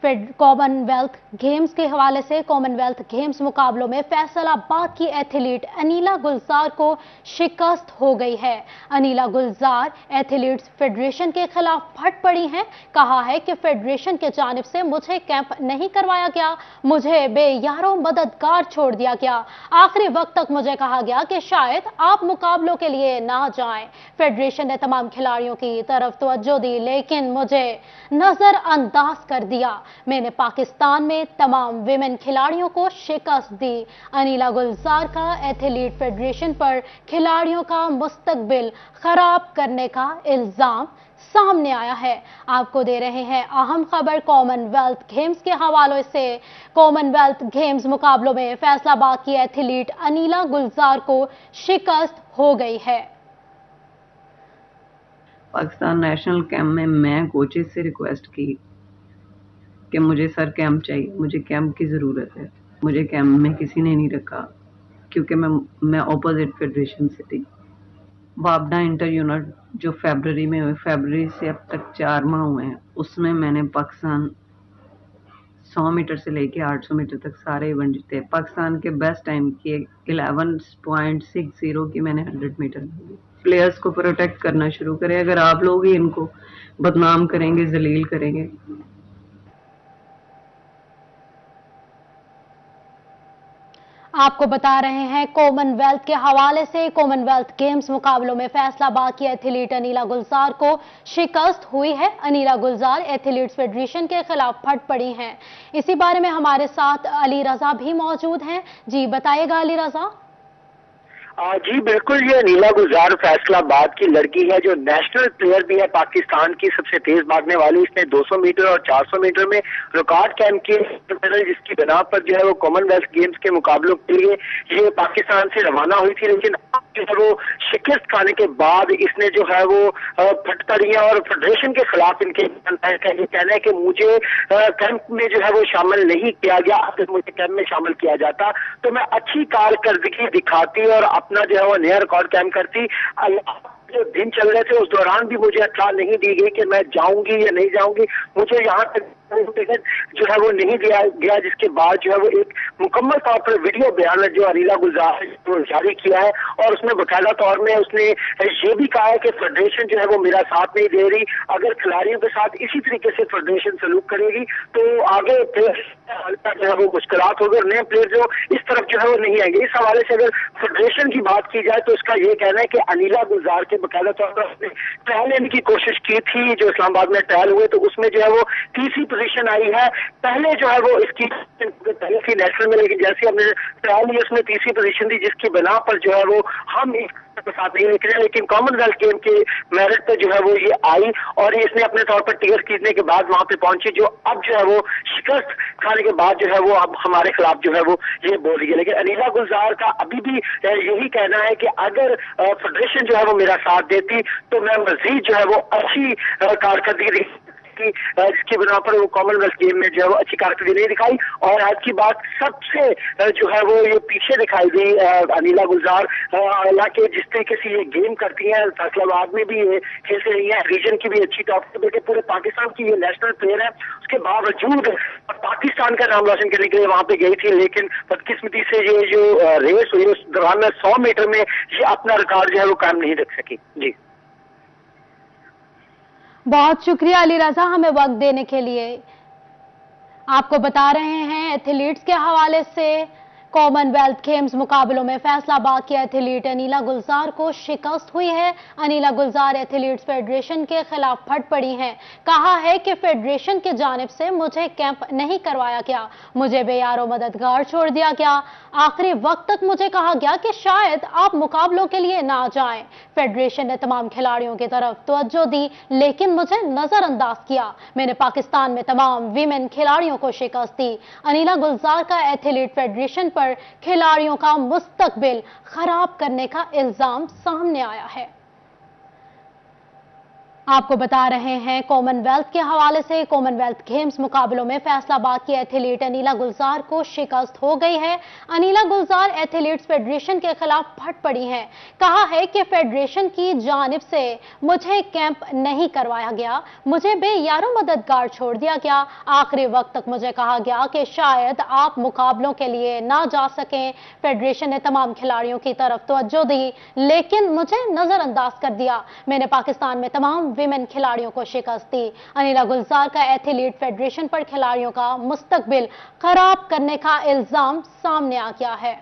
कॉमनवेल्थ गेम्स के हवाले से। कॉमनवेल्थ गेम्स मुकाबलों में फैसलाबाद की एथलीट अनीला गुलजार को शिकस्त हो गई है। अनीला गुलजार एथलीट्स फेडरेशन के खिलाफ फट पड़ी हैं। कहा है कि फेडरेशन के जानिब से मुझे कैंप नहीं करवाया गया, मुझे बेयारो मददगार छोड़ दिया गया, आखिरी वक्त तक मुझे कहा गया कि शायद आप मुकाबलों के लिए ना जाएं। फेडरेशन ने तमाम खिलाड़ियों की तरफ तवज्जो दी लेकिन मुझे नजरअंदाज कर दिया। मैंने पाकिस्तान में तमाम विमेन खिलाड़ियों को शिकस्त दी। अनिला गुलजार का एथलीट फेडरेशन पर खिलाड़ियों का मुस्तकबिल खराब करने का इल्जाम सामने आया है। आपको दे रहे हैं अहम खबर कॉमनवेल्थ गेम्स के हवाले से। कॉमनवेल्थ गेम्स मुकाबलों में फैसलाबाद की एथलीट अनिला गुलजार को शिकस्त हो गई है। पाकिस्तान नेशनल कैंप में मैं कोचेस से रिक्वेस्ट की कि मुझे सर कैंप चाहिए, मुझे कैंप की ज़रूरत है। मुझे कैंप में किसी ने नहीं रखा क्योंकि मैं ऑपोजिट फेडरेशन से थी। वापडा इंटर यूनिट जो फरवरी में हुए, फरवरी से अब तक 4 माह हुए हैं, उसमें मैंने पाकिस्तान 100 मीटर से लेके 800 मीटर तक सारे इवेंट जीते। पाकिस्तान के बेस्ट टाइम की 11.60 की मैंने 100 मीटर में। प्लेयर्स को प्रोटेक्ट करना शुरू करें। अगर आप लोग ही इनको बदनाम करेंगे, जलील करेंगे, आपको बता रहे हैं कॉमनवेल्थ के हवाले से। कॉमनवेल्थ गेम्स मुकाबलों में फैसलाबाद की एथलीट अनिला गुलजार को शिकस्त हुई है। अनिला गुलजार एथलीट्स फेडरेशन के खिलाफ फट पड़ी हैं। इसी बारे में हमारे साथ अली रजा भी मौजूद हैं। जी बताइएगा अली रजा। जी बिल्कुल, ये अनिला गुलजार फैसलाबाद की लड़की है जो नेशनल प्लेयर भी है, पाकिस्तान की सबसे तेज भागने वाली। इसने 200 मीटर और 400 मीटर में रिकॉर्ड कायम किए, जिसकी बिना पर जो है वो कॉमनवेल्थ गेम्स के मुकाबलों के लिए ये पाकिस्तान से रवाना हुई थी। लेकिन जो है वो शिकस्त खाने के बाद इसने जो है वो फट पड़ी है और फेडरेशन के खिलाफ इनके कहना है कि मुझे कैंप में जो है वो शामिल नहीं किया गया। अगर मुझे कैंप में शामिल किया जाता तो मैं अच्छी कारकर्दगी दिखाती और अपना जो है वो नया रिकॉर्ड कायम करती। जो दिन चल रहे थे उस दौरान भी मुझे इत्तला नहीं दी गई कि मैं जाऊंगी या नहीं जाऊंगी। मुझे यहाँ तक टिकट जो है वो नहीं दिया गया, जिसके बाद जो है वो एक मुकम्मल तौर पर वीडियो बयान जो अनिला गुलजार ने जारी किया है और उसमें बकायदा तौर में उसने ये भी कहा है कि फेडरेशन जो है वो मेरा साथ नहीं दे रही। अगर खिलाड़ियों के साथ इसी तरीके से फेडरेशन सलूक करेगी तो आगे जो है वो मुश्किलात होगी और नए प्लेयर जो इस तरफ जो है वो नहीं आएंगे। इस हवाले से अगर फेडरेशन की बात की जाए तो उसका ये कहना है कि अनिला गुलजार के बकायदा तौर पर उसने ट्रायल लेने की कोशिश की थी। जो इस्लामाबाद में ट्रायल हुए तो उसमें जो है वो तीसरी पोजीशन आई है। पहले जो है वो इसकी पहले थी नेशनल में, लेकिन जैसे हमने ट्रायल ली उसमें तीसरी पोजीशन थी, जिसकी बिना पर जो है वो हम के साथ नहीं निकले। लेकिन कॉमनवेल्थ गेम के मेरिट पे जो है वो ये आई और इसने अपने तौर पर टिकट खरीदने के बाद वहां पे पहुंची, जो अब जो है वो शिकस्त खाने के बाद जो है वो अब हमारे खिलाफ जो है वो ये बोल रही है। लेकिन अनिला गुलजार का अभी भी यही कहना है कि अगर फेडरेशन जो है वो मेरा साथ देती तो मैं मजीद जो है वो अच्छी कारकर्दगी जिसकी बिना पर वो कॉमनवेल्थ गेम में जो है वो अच्छी कारकर्दगी नहीं दिखाई। और आज की बात सबसे जो है वो ये पीछे दिखाई दी अनिला गुलजार। हालांकि जिस तरीके से ये गेम करती हैं, फैसलाबाद में भी ये खेलते रही है, रीजन की भी अच्छी टॉप पे बेटे पूरे पाकिस्तान की ये नेशनल प्लेयर है। उसके बावजूद पाकिस्तान का नाम रोशन करने के लिए वहां पे गई थी, लेकिन बदकिस्मती से ये जो रेस हुई उस दौरान में 100 मीटर में ये अपना रिकॉर्ड जो है वो कायम नहीं रख सकी। जी बहुत शुक्रिया अली रजा हमें वक्त देने के लिए। आपको बता रहे हैं एथलीट्स के हवाले से कॉमनवेल्थ गेम्स मुकाबलों में फैसलाबाद की एथलीट अनिला गुलजार को शिकस्त हुई है। अनिला गुलजार एथलीट्स फेडरेशन के खिलाफ फट पड़ी हैं। कहा है कि फेडरेशन की जानिब से मुझे कैंप नहीं करवाया गया, मुझे बेयारो मददगार छोड़ दिया गया। आखिरी वक्त तक मुझे कहा गया कि शायद आप मुकाबलों के लिए ना जाएं। फेडरेशन ने तमाम खिलाड़ियों की तरफ तवज्जो दी लेकिन मुझे नजरअंदाज किया। मैंने पाकिस्तान में तमाम वीमेन खिलाड़ियों को शिकस्त दी। अनिला गुलजार का एथलीट फेडरेशन पर खिलाड़ियों का मुस्तकबिल खराब करने का इल्जाम सामने आया है। आपको बता रहे हैं कॉमनवेल्थ के हवाले से कॉमनवेल्थ गेम्स मुकाबलों में फैसलाबाद की एथलीट अनिला गुलजार को शिकस्त हो गई है। अनिला गुलजार एथलीट्स फेडरेशन के खिलाफ फट पड़ी हैं। कहा है कि फेडरेशन की जानिब से मुझे कैंप नहीं करवाया गया, मुझे बेयारो मददगार छोड़ दिया गया। आखिरी वक्त तक मुझे कहा गया कि शायद आप मुकाबलों के लिए ना जा सकें। फेडरेशन ने तमाम खिलाड़ियों की तरफ तवज्जो दी लेकिन मुझे नजरअंदाज कर दिया। मैंने पाकिस्तान में तमाम विमेन खिलाड़ियों को शिकस्त दी। अनिला गुलजार का एथलीट फेडरेशन पर खिलाड़ियों का मुस्तकबिल खराब करने का इल्जाम सामने आ गया है।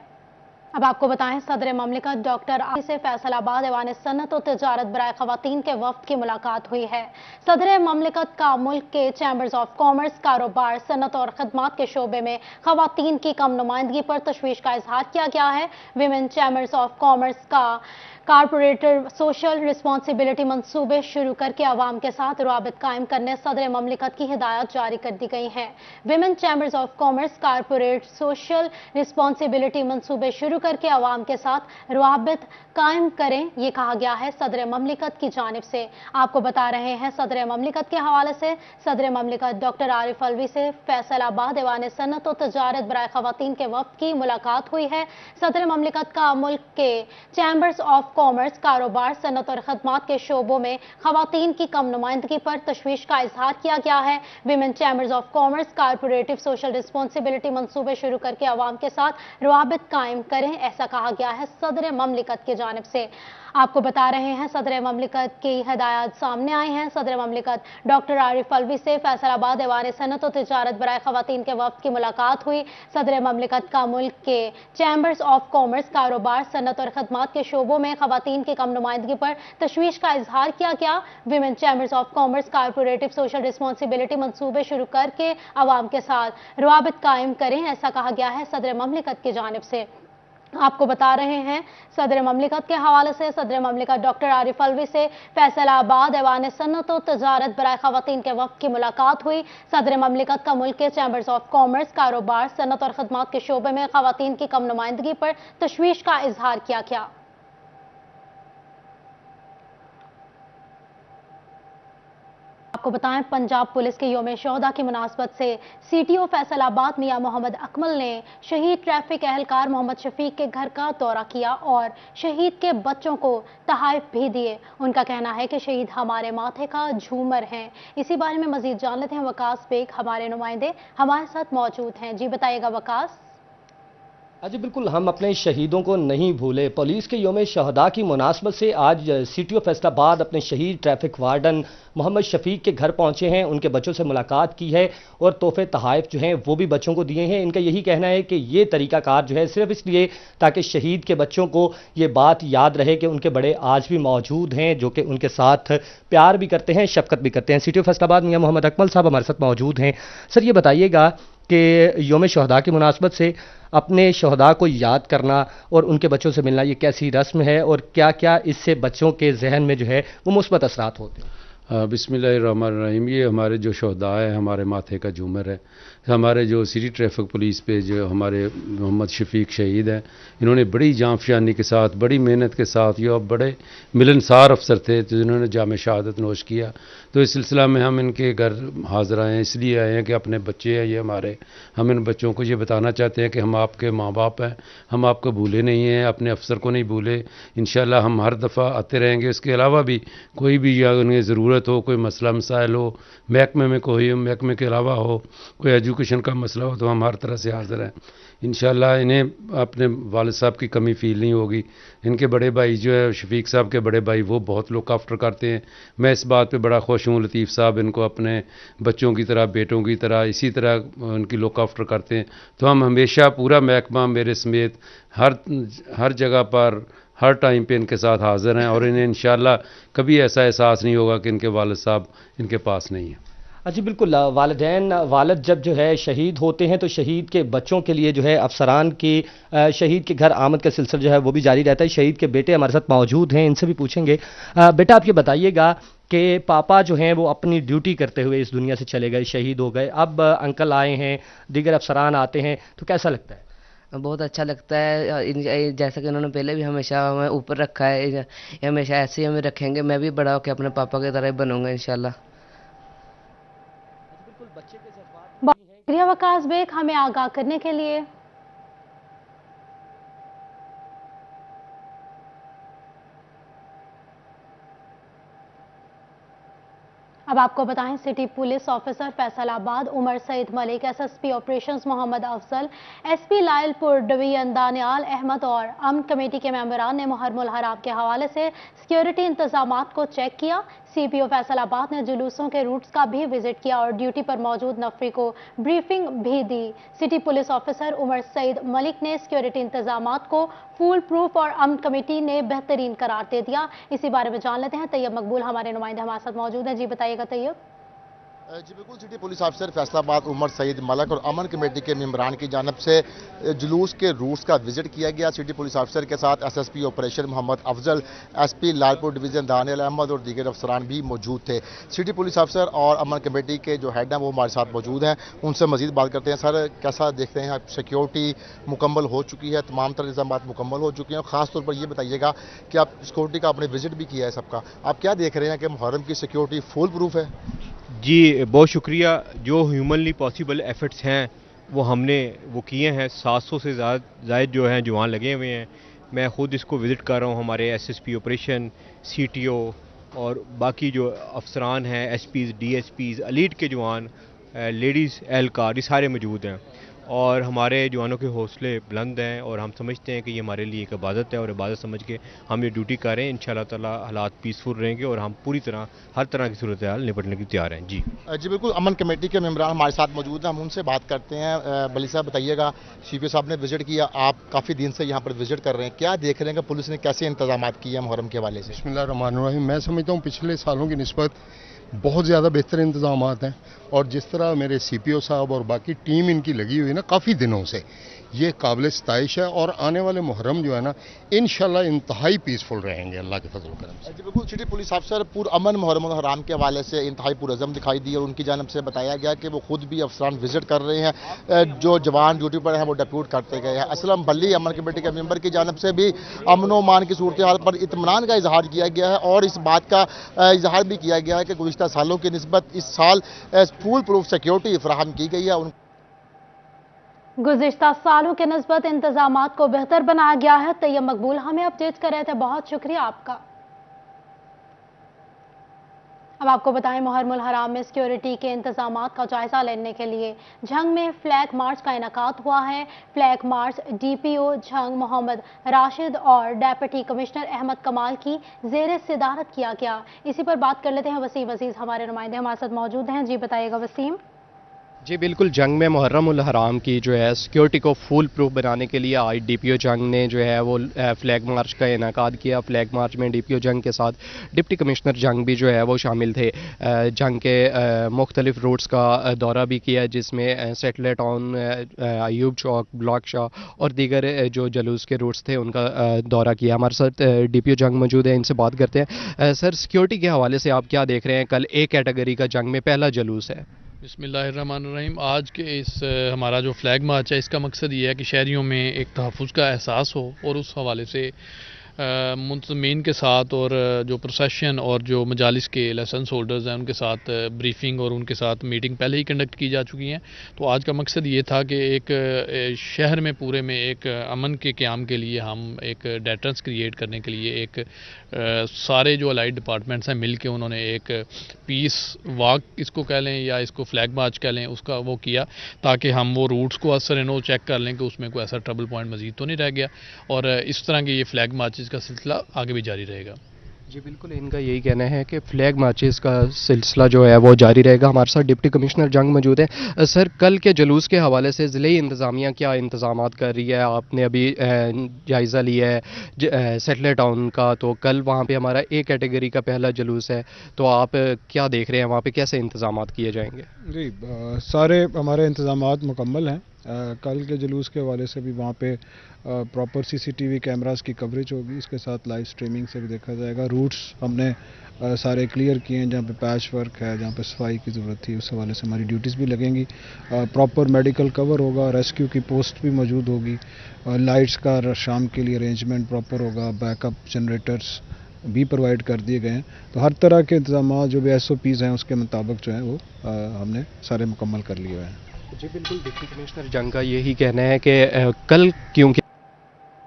अब आपको बताएं, सदर ममलिकत डॉक्टर आरिफ से फैसलाबाद ऐवान सन्नत और तिजारत बराए खवातीन के वफ्द की मुलाकात हुई है। सदर ममलिकत का मुल्क के चैम्बर्स ऑफ कॉमर्स, कारोबार, सन्नत और खदमात के शोबे में खवातीन की कम नुमाइंदगी पर तशवीश का इजहार किया गया है। विमेन चैम्बर्स ऑफ कॉमर्स का कारपोरेटर सोशल रिस्पॉन्सिबिलिटी मंसूबे शुरू करके आवाम के साथ रवाबित कायम करने सदर ममलिकत की हिदायत जारी कर दी गई हैं। Women chambers of commerce corporate social responsibility मंसूबे शुरू करके आवाम के साथ रवाबित कायम करें, ये कहा गया है सदर ममलिकत की जानिब से। आपको बता रहे हैं, सदर ममलिकत के हवाले से सदर ममलिकत डॉक्टर आरिफ अलवी से फैसलाबाद ऐवान सन्नत और तिजारत बराए खवातीन के वफ्द की मुलाकात हुई है। सदर ममलिकत का मुल्क के चैम्बर्स ऑफ कॉमर्स, कारोबार, सन्नत और खदमात के शोबों में खवातीन की कम नुमाइंदगी पर तशवीश का इजहार किया गया है। Women chambers of commerce corporative social responsibility मंसूबे शुरू करके आवाम के साथ रवाबित कायम करें, ऐसा कहा गया है सदर ममलिकत की जानिब से। आपको बता रहे हैं, सदर ममलिकत की हिदायत सामने आई हैं। सदर ममलिकत डॉक्टर आरिफ अलवी से फैसलाबाद ऐवान सन्नत और तिजारत बराए खवातीन के वफ्द की मुलाकात हुई। सदर ममलिकत का मुल्क के चैम्बर्स ऑफ कॉमर्स, कारोबार, सन्नत और खदमात के शोबों में खवातीन की कम नुमाइंदगी पर तशवीश का इजहार किया गया। Women chambers of commerce corporative social responsibility मंसूबे शुरू करके आवाम के साथ रवाबित कायम करें, ऐसा कहा गया है सदर ममलिकत की जानिब से। आपको बता रहे हैं, सदर ममलिकत के हवाले से सदर ममलिकत डॉक्टर आरिफ अलवी से फैसलाबाद ऐवान सन्नत और तिजारत बराए खवातीन के वफ्द की मुलाकात हुई। सदर ममलिकत का मुल्क के चैम्बर्स ऑफ कॉमर्स, कारोबार, सन्नत और खदमात के शोबे में खवातीन की कम नुमाइंदगी पर तशवीश का इजहार किया गया। आपको बताएं, पंजाब पुलिस के यौम शोहदा की मुनासबत से CTO फैसलाबाद मियां मोहम्मद अकमल ने शहीद ट्रैफिक एहलकार मोहम्मद शफीक के घर का दौरा किया और शहीद के बच्चों को तोहफे भी दिए। उनका कहना है कि शहीद हमारे माथे का झूमर हैं। इसी बारे में मजीद जान लेते हैं, वकास बेग हमारे नुमाइंदे हमारे साथ मौजूद हैं। जी बताइएगा वकास। जी बिल्कुल, हम अपने शहीदों को नहीं भूले। पुलिस के यौम शहदा की मुनासबत से आज CTO फैसलाबाद अपने शहीद ट्रैफिक वार्डन मोहम्मद शफीक के घर पहुंचे हैं, उनके बच्चों से मुलाकात की है और तोहफे तोहफ़ जो हैं वो भी बच्चों को दिए हैं। इनका यही कहना है कि ये तरीक़ाकार जो है सिर्फ इसलिए ताकि शहीद के बच्चों को ये बात याद रहे कि उनके बड़े आज भी मौजूद हैं, जो कि उनके साथ प्यार भी करते हैं, शफकत भी करते हैं। CTO फैसलाबाद मियां मोहम्मद अकमल साहब हमारे साथ मौजूद हैं। सर, ये बताइएगा कि यौम शहदा की मुनासबत से अपने शहदा को याद करना और उनके बच्चों से मिलना, ये कैसी रस्म है और क्या क्या इससे बच्चों के जहन में जो है वो मुस्बत असरात होते हैं? बिस्मिल्लाहिर्रहमानिर्रहीम। ये हमारे जो शहदा है, हमारे माथे का झूमर है। हमारे जो सिटी ट्रैफिक पुलिस पे जो हमारे मोहम्मद शफीक शहीद हैं, इन्होंने बड़ी जांफशानी के साथ, बड़ी मेहनत के साथ, ये बड़े मिलनसार अफसर थे जिन्होंने जाम शहादत नोश किया। तो इस सिलसिला में हम इनके घर हाजिर आए हैं, इसलिए आए हैं कि अपने बच्चे हैं ये हमारे, हम इन बच्चों को ये बताना चाहते हैं कि हम आपके माँ बाप हैं, हम आपको भूले नहीं हैं, अपने अफसर को नहीं भूले। इंशाल्लाह हम हर दफ़ा आते रहेंगे। इसके अलावा भी कोई भी या उन्हें ज़रूरत हो, कोई मसला मसाइल हो, महकमे में कोई महकमे के अलावा हो, कोई एजुकेशन का मसला हो, तो हम हर तरह से हाजिर हैं। इंशाल्लाह इन्हें अपने वालिद साहब की कमी फ़ील नहीं होगी। इनके बड़े भाई जो है शफीक साहब के बड़े भाई, वो बहुत लुक आफ्टर करते हैं। मैं इस बात पे बड़ा खुश हूँ। लतीफ़ साहब इनको अपने बच्चों की तरह, बेटों की तरह, इसी तरह उनकी लुक आफ्टर करते हैं। तो हम हमेशा पूरा महकमा मेरे समेत हर जगह पर हर टाइम पे इनके साथ हाजिर हैं और इन्हें इंशाल्लाह कभी ऐसा एहसास नहीं होगा कि इनके वालिद साहब इनके पास नहीं हैं। जी बिल्कुल, वालिद जब जो है शहीद होते हैं तो शहीद के बच्चों के लिए जो है अफसरान की शहीद के घर आमद का सिलसिला जो है वो भी जारी रहता है। शहीद के बेटे हमारे साथ मौजूद हैं, इनसे भी पूछेंगे। बेटा, आप ये बताइएगा कि पापा जो हैं वो अपनी ड्यूटी करते हुए इस दुनिया से चले गए, शहीद हो गए, अब अंकल आए हैं, दीगर अफसरान आते हैं, तो कैसा लगता है? बहुत अच्छा लगता है। जैसा कि उन्होंने पहले भी हमेशा हमें ऊपर रखा है, हमेशा ऐसे ही हमें रखेंगे। मैं भी बड़ा होकर अपने पापा की तरह बनूंगा इंशाल्लाह। शुक्रिया वकास बेग हमें आगाह करने के लिए। अब आपको बताएं, city police officer Faisalabad Umar Saeed Malik, SSP operations Mohammad Afzal, SP Lyallpur division Daniyal Ahmed और अमन कमेटी के मेंबरान ने मुहर्रमुल हराम के हवाले से सिक्योरिटी इंतजामात को चेक किया। CPO फैसलाबाद ने जुलूसों के रूट्स का भी विजिट किया और ड्यूटी पर मौजूद नफरी को ब्रीफिंग भी दी। City police officer Umar Saeed Malik ने सिक्योरिटी इंतजामात को फुल प्रूफ और अमन कमेटी ने बेहतरीन करार दे दिया। इसी बारे में जान लेते हैं, तैयब मकबूल हमारे नुमाइंदे हमारे साथ मौजूद हैं। जी बताइएगा तैयब। जी बिल्कुल, city police officer Faisalabad Umar Saeed Malik और अमन कमेटी के मेंबरान की जानिब से जुलूस के रूट्स का विजिट किया गया। सिटी पुलिस ऑफिसर के साथ SSP operation Mohammad Afzal, SP Lalpur division Daniyal Ahmed और दीगर अफसरान भी मौजूद थे। सिटी पुलिस ऑफिसर और अमन कमेटी के जो हेड हैं वो हमारे साथ मौजूद हैं, उनसे मजीद बात करते हैं। सर, कैसा देखते हैं आप? सिक्योरिटी मुकम्मल हो चुकी है, तमाम तरह इंतजाम मुकम्मल हो चुके हैं, और ख़ास तौर पर ये बताइएगा कि आप सिक्योरिटी का आपने विजिट भी किया है सबका, आप क्या देख रहे हैं कि मुहर्रम की सिक्योरिटी फुल प्रूफ है? जी बहुत शुक्रिया। जो ह्यूमनली पॉसिबल एफर्ट्स हैं वो हमने वो किए हैं। 700 से ज़ायद जो हैं जवान लगे हुए हैं। मैं ख़ुद इसको विज़िट कर रहा हूँ। हमारे SSP ऑपरेशन, CTO और बाकी जो अफसरान हैं, SPs, DSPs, एलीट के जवान, लेडीज़ एहलकार, ये सारे मौजूद हैं और हमारे जवानों के हौसले बुलंद हैं और हम समझते हैं कि ये हमारे लिए एक इबादत है और इबादत समझ के हम ये ड्यूटी कर रहे हैं। इंशाअल्लाह ताला हालात पीसफुल रहेंगे और हम पूरी तरह हर तरह की सूरत हाल निपटने की तैयार हैं। जी बिल्कुल, अमन कमेटी के मेंबरान हमारे साथ मौजूद हैं, हम उनसे बात करते हैं। बली साहब बताइएगा, CPO साहब ने विजिट किया, आप काफ़ी दिन से यहाँ पर विजिट कर रहे हैं, क्या देख रहे हैं कि पुलिस ने कैसे इंतजाम किए हैं मुहर्रम के हवाले से? बिस्मिल्लाहिर्रहमानिर्रहीम। मैं समझता हूँ पिछले सालों की निस्बत बहुत ज़्यादा बेहतर इंतजाम हैं, और जिस तरह मेरे CPO साहब और बाकी टीम इनकी लगी हुई है ना काफ़ी दिनों से, ये काबिल सताइश है। और आने वाले मुहर्रम जो है ना इंशाल्लाह इंतहाई पीसफुल रहेंगे अल्लाह के फजल करम से। बिल्कुल, सिटी पुलिस अफसर पुरअमन मुहर्रम हराम के हवाले से इंतहाई पुरअज़म दिखाई दी और उनकी जानिब से बताया गया कि वो खुद भी अफसरान विजिट कर रहे हैं, जो जवान ड्यूटी पर हैं वो डिप्यूट करते गए हैं। असलम बल्ली अमन कमेटी के मेंबर की जानिब से भी अमन व अमान की सूरत हाल पर इत्मीनान का इजहार किया गया है और इस बात का इजहार भी किया गया है कि गुज़िश्ता सालों की निस्बत इस साल फुल प्रूफ सिक्योरिटी फराहम की गई है। गुज़िश्ता सालों के निस्बत इंतजामात को बेहतर बनाया गया है। तैयब मकबूल हमें अपडेट कर रहे थे, बहुत शुक्रिया आपका। अब आपको बताएं, मुहर्रमुल हराम में सिक्योरिटी के इंतजामात का जायजा लेने के लिए झंग में फ्लैग मार्च का इनेकाद हुआ है। Flag march DPO Jhang Mohammad Rashid और डेप्यूटी कमिश्नर अहमद कमाल की ज़ेर सदारत किया गया। इसी पर बात कर लेते हैं, वसीम अजीज हमारे नुमाइंदे हमारे साथ मौजूद हैं। जी बताइएगा वसीम। जी बिल्कुल, जंग में मुहर्रमुल हराम की जो है सिक्योरिटी को फुल प्रूफ बनाने के लिए आज DPO जंग ने जो है वो फ्लैग मार्च का इनेकाद किया। फ्लैग मार्च में DPO जंग के साथ डिप्टी कमिश्नर जंग भी जो है वो शामिल थे। जंग के मुख्तलिफ रूट्स का दौरा भी किया, जिसमें सेटलर टाउन, अयूब चौक, ब्लॉक शाह और दीगर जो जलूस के रूट्स थे उनका दौरा किया। हमारे साथ DPO जंग मौजूद है, इनसे बात करते हैं। सर, सिक्योरिटी के हवाले से आप क्या देख रहे हैं? कल A कैटेगरी का जंग में पहला जलूस है। बिस्मिल्लाहिर्रहमानिर्रहीम। आज के इस हमारा जो फ्लैग मार्च है, इसका मकसद ये है कि शहरियों में एक तहफ़्फ़ुज़ का एहसास हो और उस हवाले से मुंतज़मीन के साथ और जो प्रोसेशन और जो मजालिस के लाइसेंस होल्डर्स हैं उनके साथ ब्रीफिंग और उनके साथ मीटिंग पहले ही कंडक्ट की जा चुकी हैं। तो आज का मकसद ये था कि एक शहर में पूरे में एक अमन के क़याम के लिए हम एक डेटरेंस क्रिएट करने के लिए एक सारे जो अलाइड डिपार्टमेंट्स हैं मिल के उन्होंने एक पीस वॉक इसको कह लें या इसको फ्लैग मार्च कह लें, उसका वो किया ताकि हम वो रूट्स को असर नो चेक कर लें कि उसमें कोई ऐसा ट्रबल पॉइंट मजीद तो नहीं रह गया। और इस तरह के ये फ्लैग मार्च का सिलसिला आगे भी जारी रहेगा। जी बिल्कुल, इनका यही कहना है कि फ्लैग मार्चेस का सिलसिला जो है वो जारी रहेगा। हमारे साथ डिप्टी कमिश्नर जंग मौजूद है। सर, कल के जुलूस के हवाले से ज़िले इंतज़ामिया क्या इंतज़ामात कर रही है? आपने अभी जायज़ा लिया है सेटलर टाउन का, तो कल वहाँ पे हमारा A कैटेगरी का पहला जुलूस है, तो आप क्या देख रहे हैं वहाँ पे कैसे इंतज़ामात किए जाएंगे? जी सारे हमारे इंतज़ामात मुकम्मल हैं। कल के जुलूस के हवाले से भी वहाँ पे प्रॉपर CCTV कैमरास की कवरेज होगी, इसके साथ लाइव स्ट्रीमिंग से भी देखा जाएगा। रूट्स हमने सारे क्लियर किए हैं, जहाँ पे पैच वर्क है, जहाँ पे सफाई की ज़रूरत थी, उस हवाले से हमारी ड्यूटीज़ भी लगेंगी। प्रॉपर मेडिकल कवर होगा, रेस्क्यू की पोस्ट भी मौजूद होगी, लाइट्स का शाम के लिए अरेंजमेंट प्रॉपर होगा, बैकअप जनरेटर्स भी प्रोवाइड कर दिए गए हैं। तो हर तरह के इंतजाम जो भी SOPs हैं उसके मुताबिक जो है वो हमने सारे मुकम्मल कर लिए हुए हैं। जी बिल्कुल, डिप्टी कमिश्नर जंग का यही कहना है कि कल क्योंकि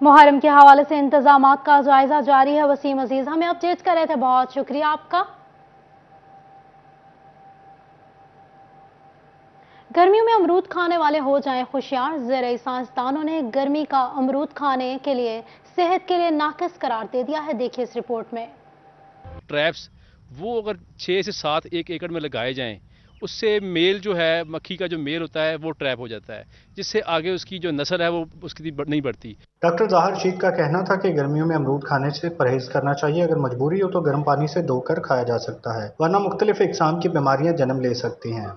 मुहर्रम के हवाले से इंतजामात का जायजा जारी है। वसीम अजीज हमें अपडेट कर रहे थे, बहुत शुक्रिया आपका। गर्मियों में अमरूद खाने वाले हो जाएं होशियार। ज़राई साइंसदानों ने गर्मी का अमरूद खाने के लिए सेहत के लिए नाकिस करार दे दिया है। देखिए इस रिपोर्ट में। ट्रैप्स وہ اگر 6 سے 7 ایک ایکڑ میں لگائے جائیں، اس سے میل جو ہے، مکھی کا جو میل ہوتا ہے وہ ٹریپ ہو جاتا ہے، جس سے آگے اس کی جو نسل ہے وہ اس کی نہیں بڑھتی۔ ڈاکٹر ظاہر شیخ کا کہنا تھا کہ گرمیوں میں امرود کھانے سے پرہیز کرنا چاہیے، اگر مجبوری ہو تو گرم پانی سے دھو کر کھایا جا سکتا ہے، ورنہ مختلف اقسام کی بیماریاں جنم لے سکتی ہیں۔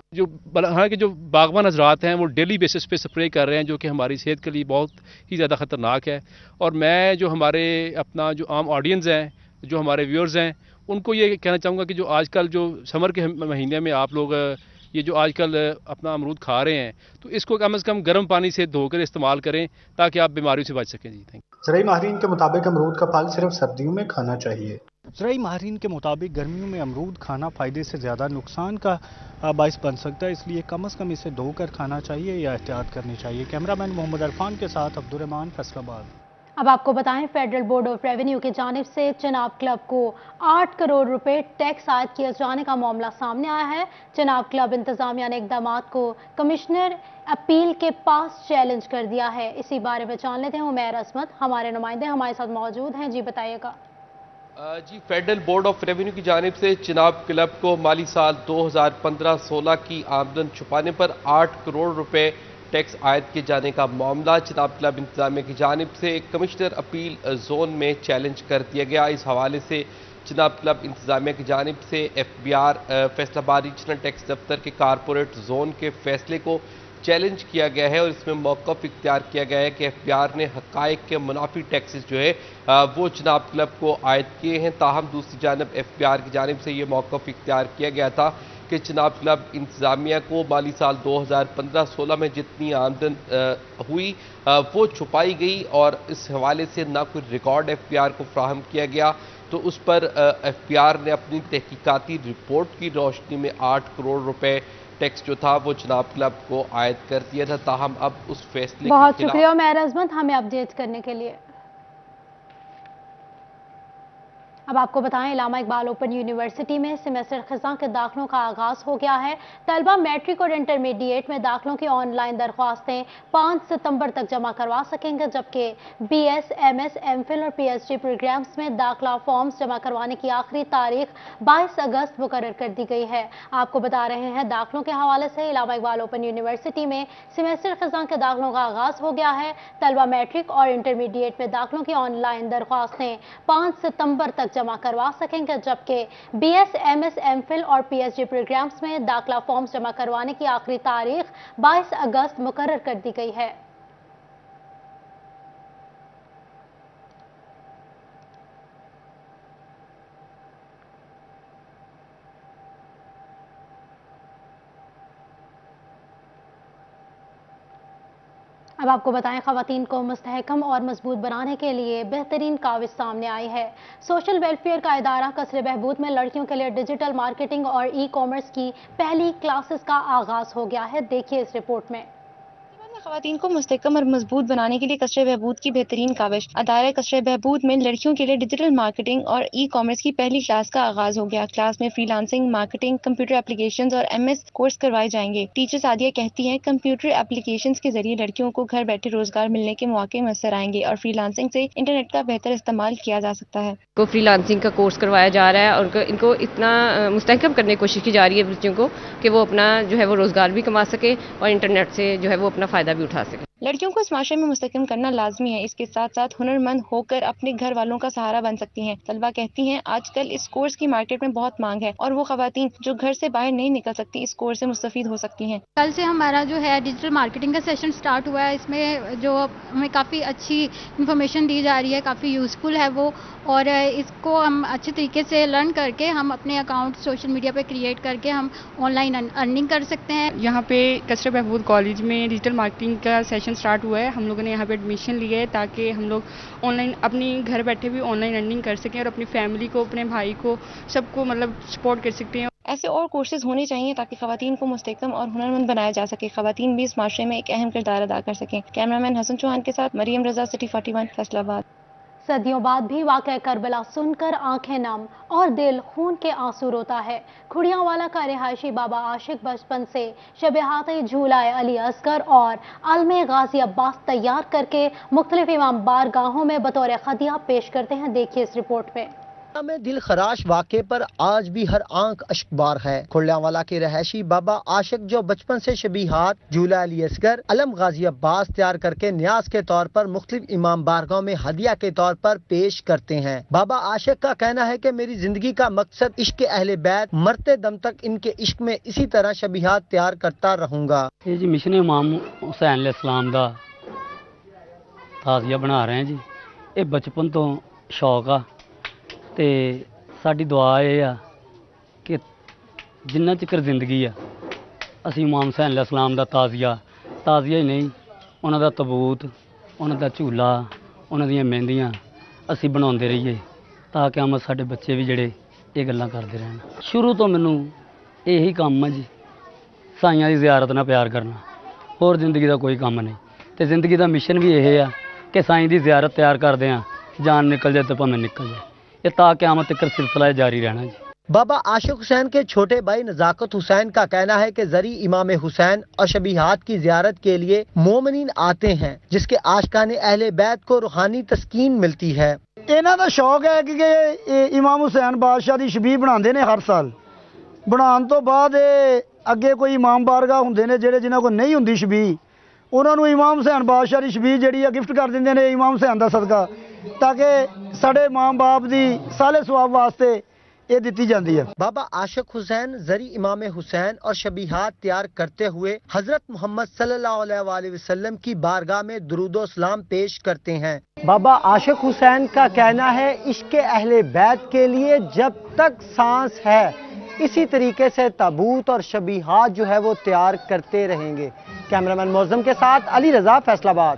حالانکہ جو باغبان حضرات ہیں وہ ڈیلی بیسس پہ سپرے کر رہے ہیں، جو کہ ہماری صحت کے لیے بہت ہی زیادہ خطرناک ہے، اور میں جو ہمارے اپنا جو عام آڈینس ہیں، جو ہمارے ویورز ہیں، ان کو یہ کہنا چاہوں گا کہ جو آج کل جو سمر کے مہینے میں آپ لوگ یہ جو آج کل اپنا امرود کھا رہے ہیں، تو اس کو کم از کم گرم پانی سے دھو کر استعمال کریں تاکہ آپ بیماریوں سے بچ سکیں۔ جی تھینک یو۔ زرعی ماہرین کے مطابق امرود کا پھل صرف سردیوں میں کھانا چاہیے۔ زرعی ماہرین کے مطابق گرمیوں میں امرود کھانا فائدے سے زیادہ نقصان کا باعث بن سکتا ہے، اس لیے کم از کم اسے دھو کر کھانا چاہیے یا احتیاط کرنی چاہیے۔ کیمرہ مین محمد عرفان کے ساتھ عبدالرحمان، فیصل آباد۔ اب آپ کو بتائیں، فیڈرل بورڈ آف ریونیو کی جانب سے چناب کلب کو 8 کروڑ روپے ٹیکس عائد کیے جانے کا معاملہ سامنے آیا ہے۔ چناب کلب انتظامیہ نے اقدامات کو کمشنر اپیل کے پاس چیلنج کر دیا ہے۔ اسی بارے میں جان لیتے ہیں عمیر عصمت، ہمارے نمائندے ہمارے ساتھ موجود ہیں۔ جی بتائیے گا۔ جی، فیڈرل بورڈ آف ریونیو کی جانب سے چناب کلب کو مالی سال 2015-16 کی آمدن چھپانے پر 8 کروڑ روپے ٹیکس عائد کیے جانے کا معاملہ چناب کلب انتظامیہ کی جانب سے کمشنر اپیل زون میں چیلنج کر دیا گیا۔ اس حوالے سے چناب کلب انتظامیہ کی جانب سے FBR فیصل آباد ریجنل ٹیکس دفتر کے کارپوریٹ زون کے فیصلے کو چیلنج کیا گیا ہے، اور اس میں موقف اختیار کیا گیا ہے کہ FBR نے حقائق کے منافی ٹیکسز جو ہے وہ چناب کلب کو عائد کیے ہیں۔ تاہم دوسری جانب FBR کی جانب سے یہ موقف اختیار کیا گیا تھا کہ چناب کلب انتظامیہ کو مالی سال 2015-16 میں جتنی آمدن ہوئی وہ چھپائی گئی، اور اس حوالے سے نہ کوئی ریکارڈ FBR کو فراہم کیا گیا، تو اس پر FBR نے اپنی تحقیقاتی رپورٹ کی روشنی میں 8 کروڑ روپے ٹیکس جو تھا وہ چناب کلب کو عائد کر دیا تھا۔ تاہم اب اس فیصلے بہت شکریہ عمیر عظمت ہمیں اپڈیٹ کرنے کے لیے۔ اب آپ کو بتائیں، علامہ اقبال اوپن یونیورسٹی میں سیمیسٹر خزاں کے داخلوں کا آغاز ہو گیا ہے۔ طلبہ میٹرک اور انٹرمیڈیٹ میں داخلوں کی آن لائن درخواستیں 5 ستمبر تک جمع کروا سکیں گے، جبکہ BS, MS, MPhil اور PhD پروگرامز میں داخلہ فارمز جمع کروانے کی آخری تاریخ 22 اگست مقرر کر دی گئی ہے۔ آپ کو بتا رہے ہیں، داخلوں کے حوالے سے علامہ اقبال اوپن یونیورسٹی میں سیمیسٹر خزاں کے داخلوں کا آغاز ہو گیا ہے۔ طلبہ میٹرک اور انٹرمیڈیٹ میں داخلوں کی آن لائن درخواستیں 5 ستمبر تک جمع کروا سکیں گے، جبکہ BS, MS, MPhil اور PhD پروگرامز میں داخلہ فارمز جمع کروانے کی آخری تاریخ 22 اگست مقرر کر دی گئی ہے۔ اب آپ کو بتائیں، خواتین کو مستحکم اور مضبوط بنانے کے لیے بہترین کاوش سامنے آئی ہے۔ سوشل ویلفیئر کا ادارہ قصر بہبود میں لڑکیوں کے لیے ڈیجیٹل مارکیٹنگ اور ای کامرس کی پہلی کلاسز کا آغاز ہو گیا ہے۔ دیکھیے اس رپورٹ میں۔ خواتین کو مستحکم اور مضبوط بنانے کے لیے قصر بہبود کی بہترین کاوش، ادارہ قصر بہبود میں لڑکیوں کے لیے ڈیجیٹل مارکیٹنگ اور ای کامرس کی پہلی کلاس کا آغاز ہو گیا۔ کلاس میں free lancing, marketing, computer applications اور MS کورس کروائے جائیں گے۔ ٹیچر سعدیہ کہتی ہیں، کمپیوٹر اپلیکیشنز کے ذریعے لڑکیوں کو گھر بیٹھے روزگار ملنے کے مواقع میسر آئیں گے، اور فری لانسنگ سے انٹرنیٹ کا بہتر استعمال کیا جا سکتا ہے۔ کو فری لانسنگ کا کورس کروایا جا رہا ہے، اور ان کو اتنا مستحکم کرنے کی کوشش کی جا رہی ہے بچوں کو کہ وہ اپنا جو ہے وہ روزگار بھی کما سکے اور انٹرنیٹ سے جو ہے وہ اپنا فائدہ بھی اٹھا سکے۔ لڑکیوں کو اس معاشرے میں مستحکم کرنا لازمی ہے، اس کے ساتھ ساتھ ہنرمند ہو کر اپنے گھر والوں کا سہارا بن سکتی ہیں۔ طلبہ کہتی ہیں، آج کل اس کورس کی مارکیٹ میں بہت مانگ ہے، اور وہ خواتین جو گھر سے باہر نہیں نکل سکتی اس کورس سے مستفید ہو سکتی ہیں۔ کل سے ہمارا جو ہے ڈیجیٹل مارکیٹنگ کا سیشن سٹارٹ ہوا ہے، اس میں جو ہمیں کافی اچھی انفارمیشن دی جا رہی ہے، کافی یوزفل ہے وہ، اور اس کو ہم اچھے طریقے سے لرن کر کے ہم اپنے اکاؤنٹ سوشل میڈیا پہ کریٹ کر کے ہم آن لائن ارننگ کر سکتے ہیں۔ یہاں پہ قصر بہبود کالج میں ڈیجیٹل مارکیٹنگ کا سیشن سٹارٹ ہوا ہے۔ ہم لوگوں نے یہاں پہ ایڈمیشن لی ہے تاکہ ہم لوگ آن لائن اپنی گھر بیٹھے بھی آن لائن ارننگ کر سکیں، اور اپنی فیملی کو، اپنے بھائی کو، سب کو مطلب سپورٹ کر سکتے ہیں۔ ایسے اور کورسز ہونے چاہیے تاکہ خواتین کو مستحکم اور ہنرمند بنایا جا سکے، خواتین بھی اس معاشرے میں ایک اہم کردار ادا کر سکیں۔ کیمرہ مین حسن چوہان کے ساتھ مریم رضا، سٹی 41، فیصل آباد۔ صدیوں بعد بھی واقعہ کربلا سن کر آنکھیں نم اور دل خون کے آنسو روتا ہے۔ کھڑیاں والا کا رہائشی بابا عاشق بچپن سے شبیہات جھولائے علی اصغر اور علم غازی عباس تیار کر کے مختلف امام بارگاہوں میں بطور خدیہ پیش کرتے ہیں۔ دیکھیے اس رپورٹ میں۔ میں دل خراش واقعے پر آج بھی ہر آنکھ اشکبار ہے۔ کھلیاوالا کے رہائشی بابا عاشق جو بچپن سے شبیہات جھولا علی اصغر، علم غازی عباس تیار کر کے نیاز کے طور پر مختلف امام بارگاہوں میں ہدیہ کے طور پر پیش کرتے ہیں۔ بابا عاشق کا کہنا ہے کہ میری زندگی کا مقصد عشق اہل بیت، مرتے دم تک ان کے عشق میں اسی طرح شبیہات تیار کرتا رہوں گا۔ یہ جی مشن امام حسین علیہ السلام دا تازیہ بنا رہے ہیں جی، یہ بچپن تو شوق آ تے ساڈی دعا یہ آ کہ جنہ چکر زندگی آ اسی امام حسین علیہ السلام دا تازیہ ہی نہیں، انہاں دا تبوت، انہاں دا جھولا، انہاں دیاں مہندیاں اسی بناؤندے رہیے تاکہ ہم ساڈے بچے بھی جڑے یہ گلاں کردے رہن۔ شروع تو مینوں یہی کام ہے جی، سائیاں دی زیارت نہ پیار کرنا، اور زندگی دا کوئی کام نہیں، تے زندگی دا مشن بھی یہ ہے کہ سائیں دی زیارت تیار کردے ہاں، جان نکل جائے تو پاویں نکل جائے، یہ تا قیامت تک سلسلہ جاری رہنا جی۔ بابا عاشق حسین کے چھوٹے بھائی نزاکت حسین کا کہنا ہے کہ زری امام حسین اور شبیہات کی زیارت کے لیے مومنین آتے ہیں، جس کے عاشقان اہل بیت کو روحانی تسکین ملتی ہے۔ انہاں دا شوق ہے کہ امام حسین بادشاہ دی شبیہ بناندے نے ہر سال، بنان تو بعد اگے کوئی امام بارگاہ ہوندے نے جڑے جنہاں کو نہیں ہوندی شبیہ، انہاں نو امام حسین بادشاہ دی شبیہ جڑی ہے گفٹ کر دیندے نے امام حسین دا صدقہ، تاکہ ساڈے ماں باپ دی صالح ثواب واسطے یہ دیتی جاندی ہے۔ بابا عاشق حسین زری امام حسین اور شبیہات تیار کرتے ہوئے حضرت محمد صلی اللہ علیہ وآلہ وسلم کی بارگاہ میں درود و سلام پیش کرتے ہیں۔ بابا عاشق حسین کا کہنا ہے عشق اہل بیت کے لیے جب تک سانس ہے اسی طریقے سے تابوت اور شبیہات جو ہے وہ تیار کرتے رہیں گے۔ کیمرامین معظم کے ساتھ علی رضا، فیصل آباد۔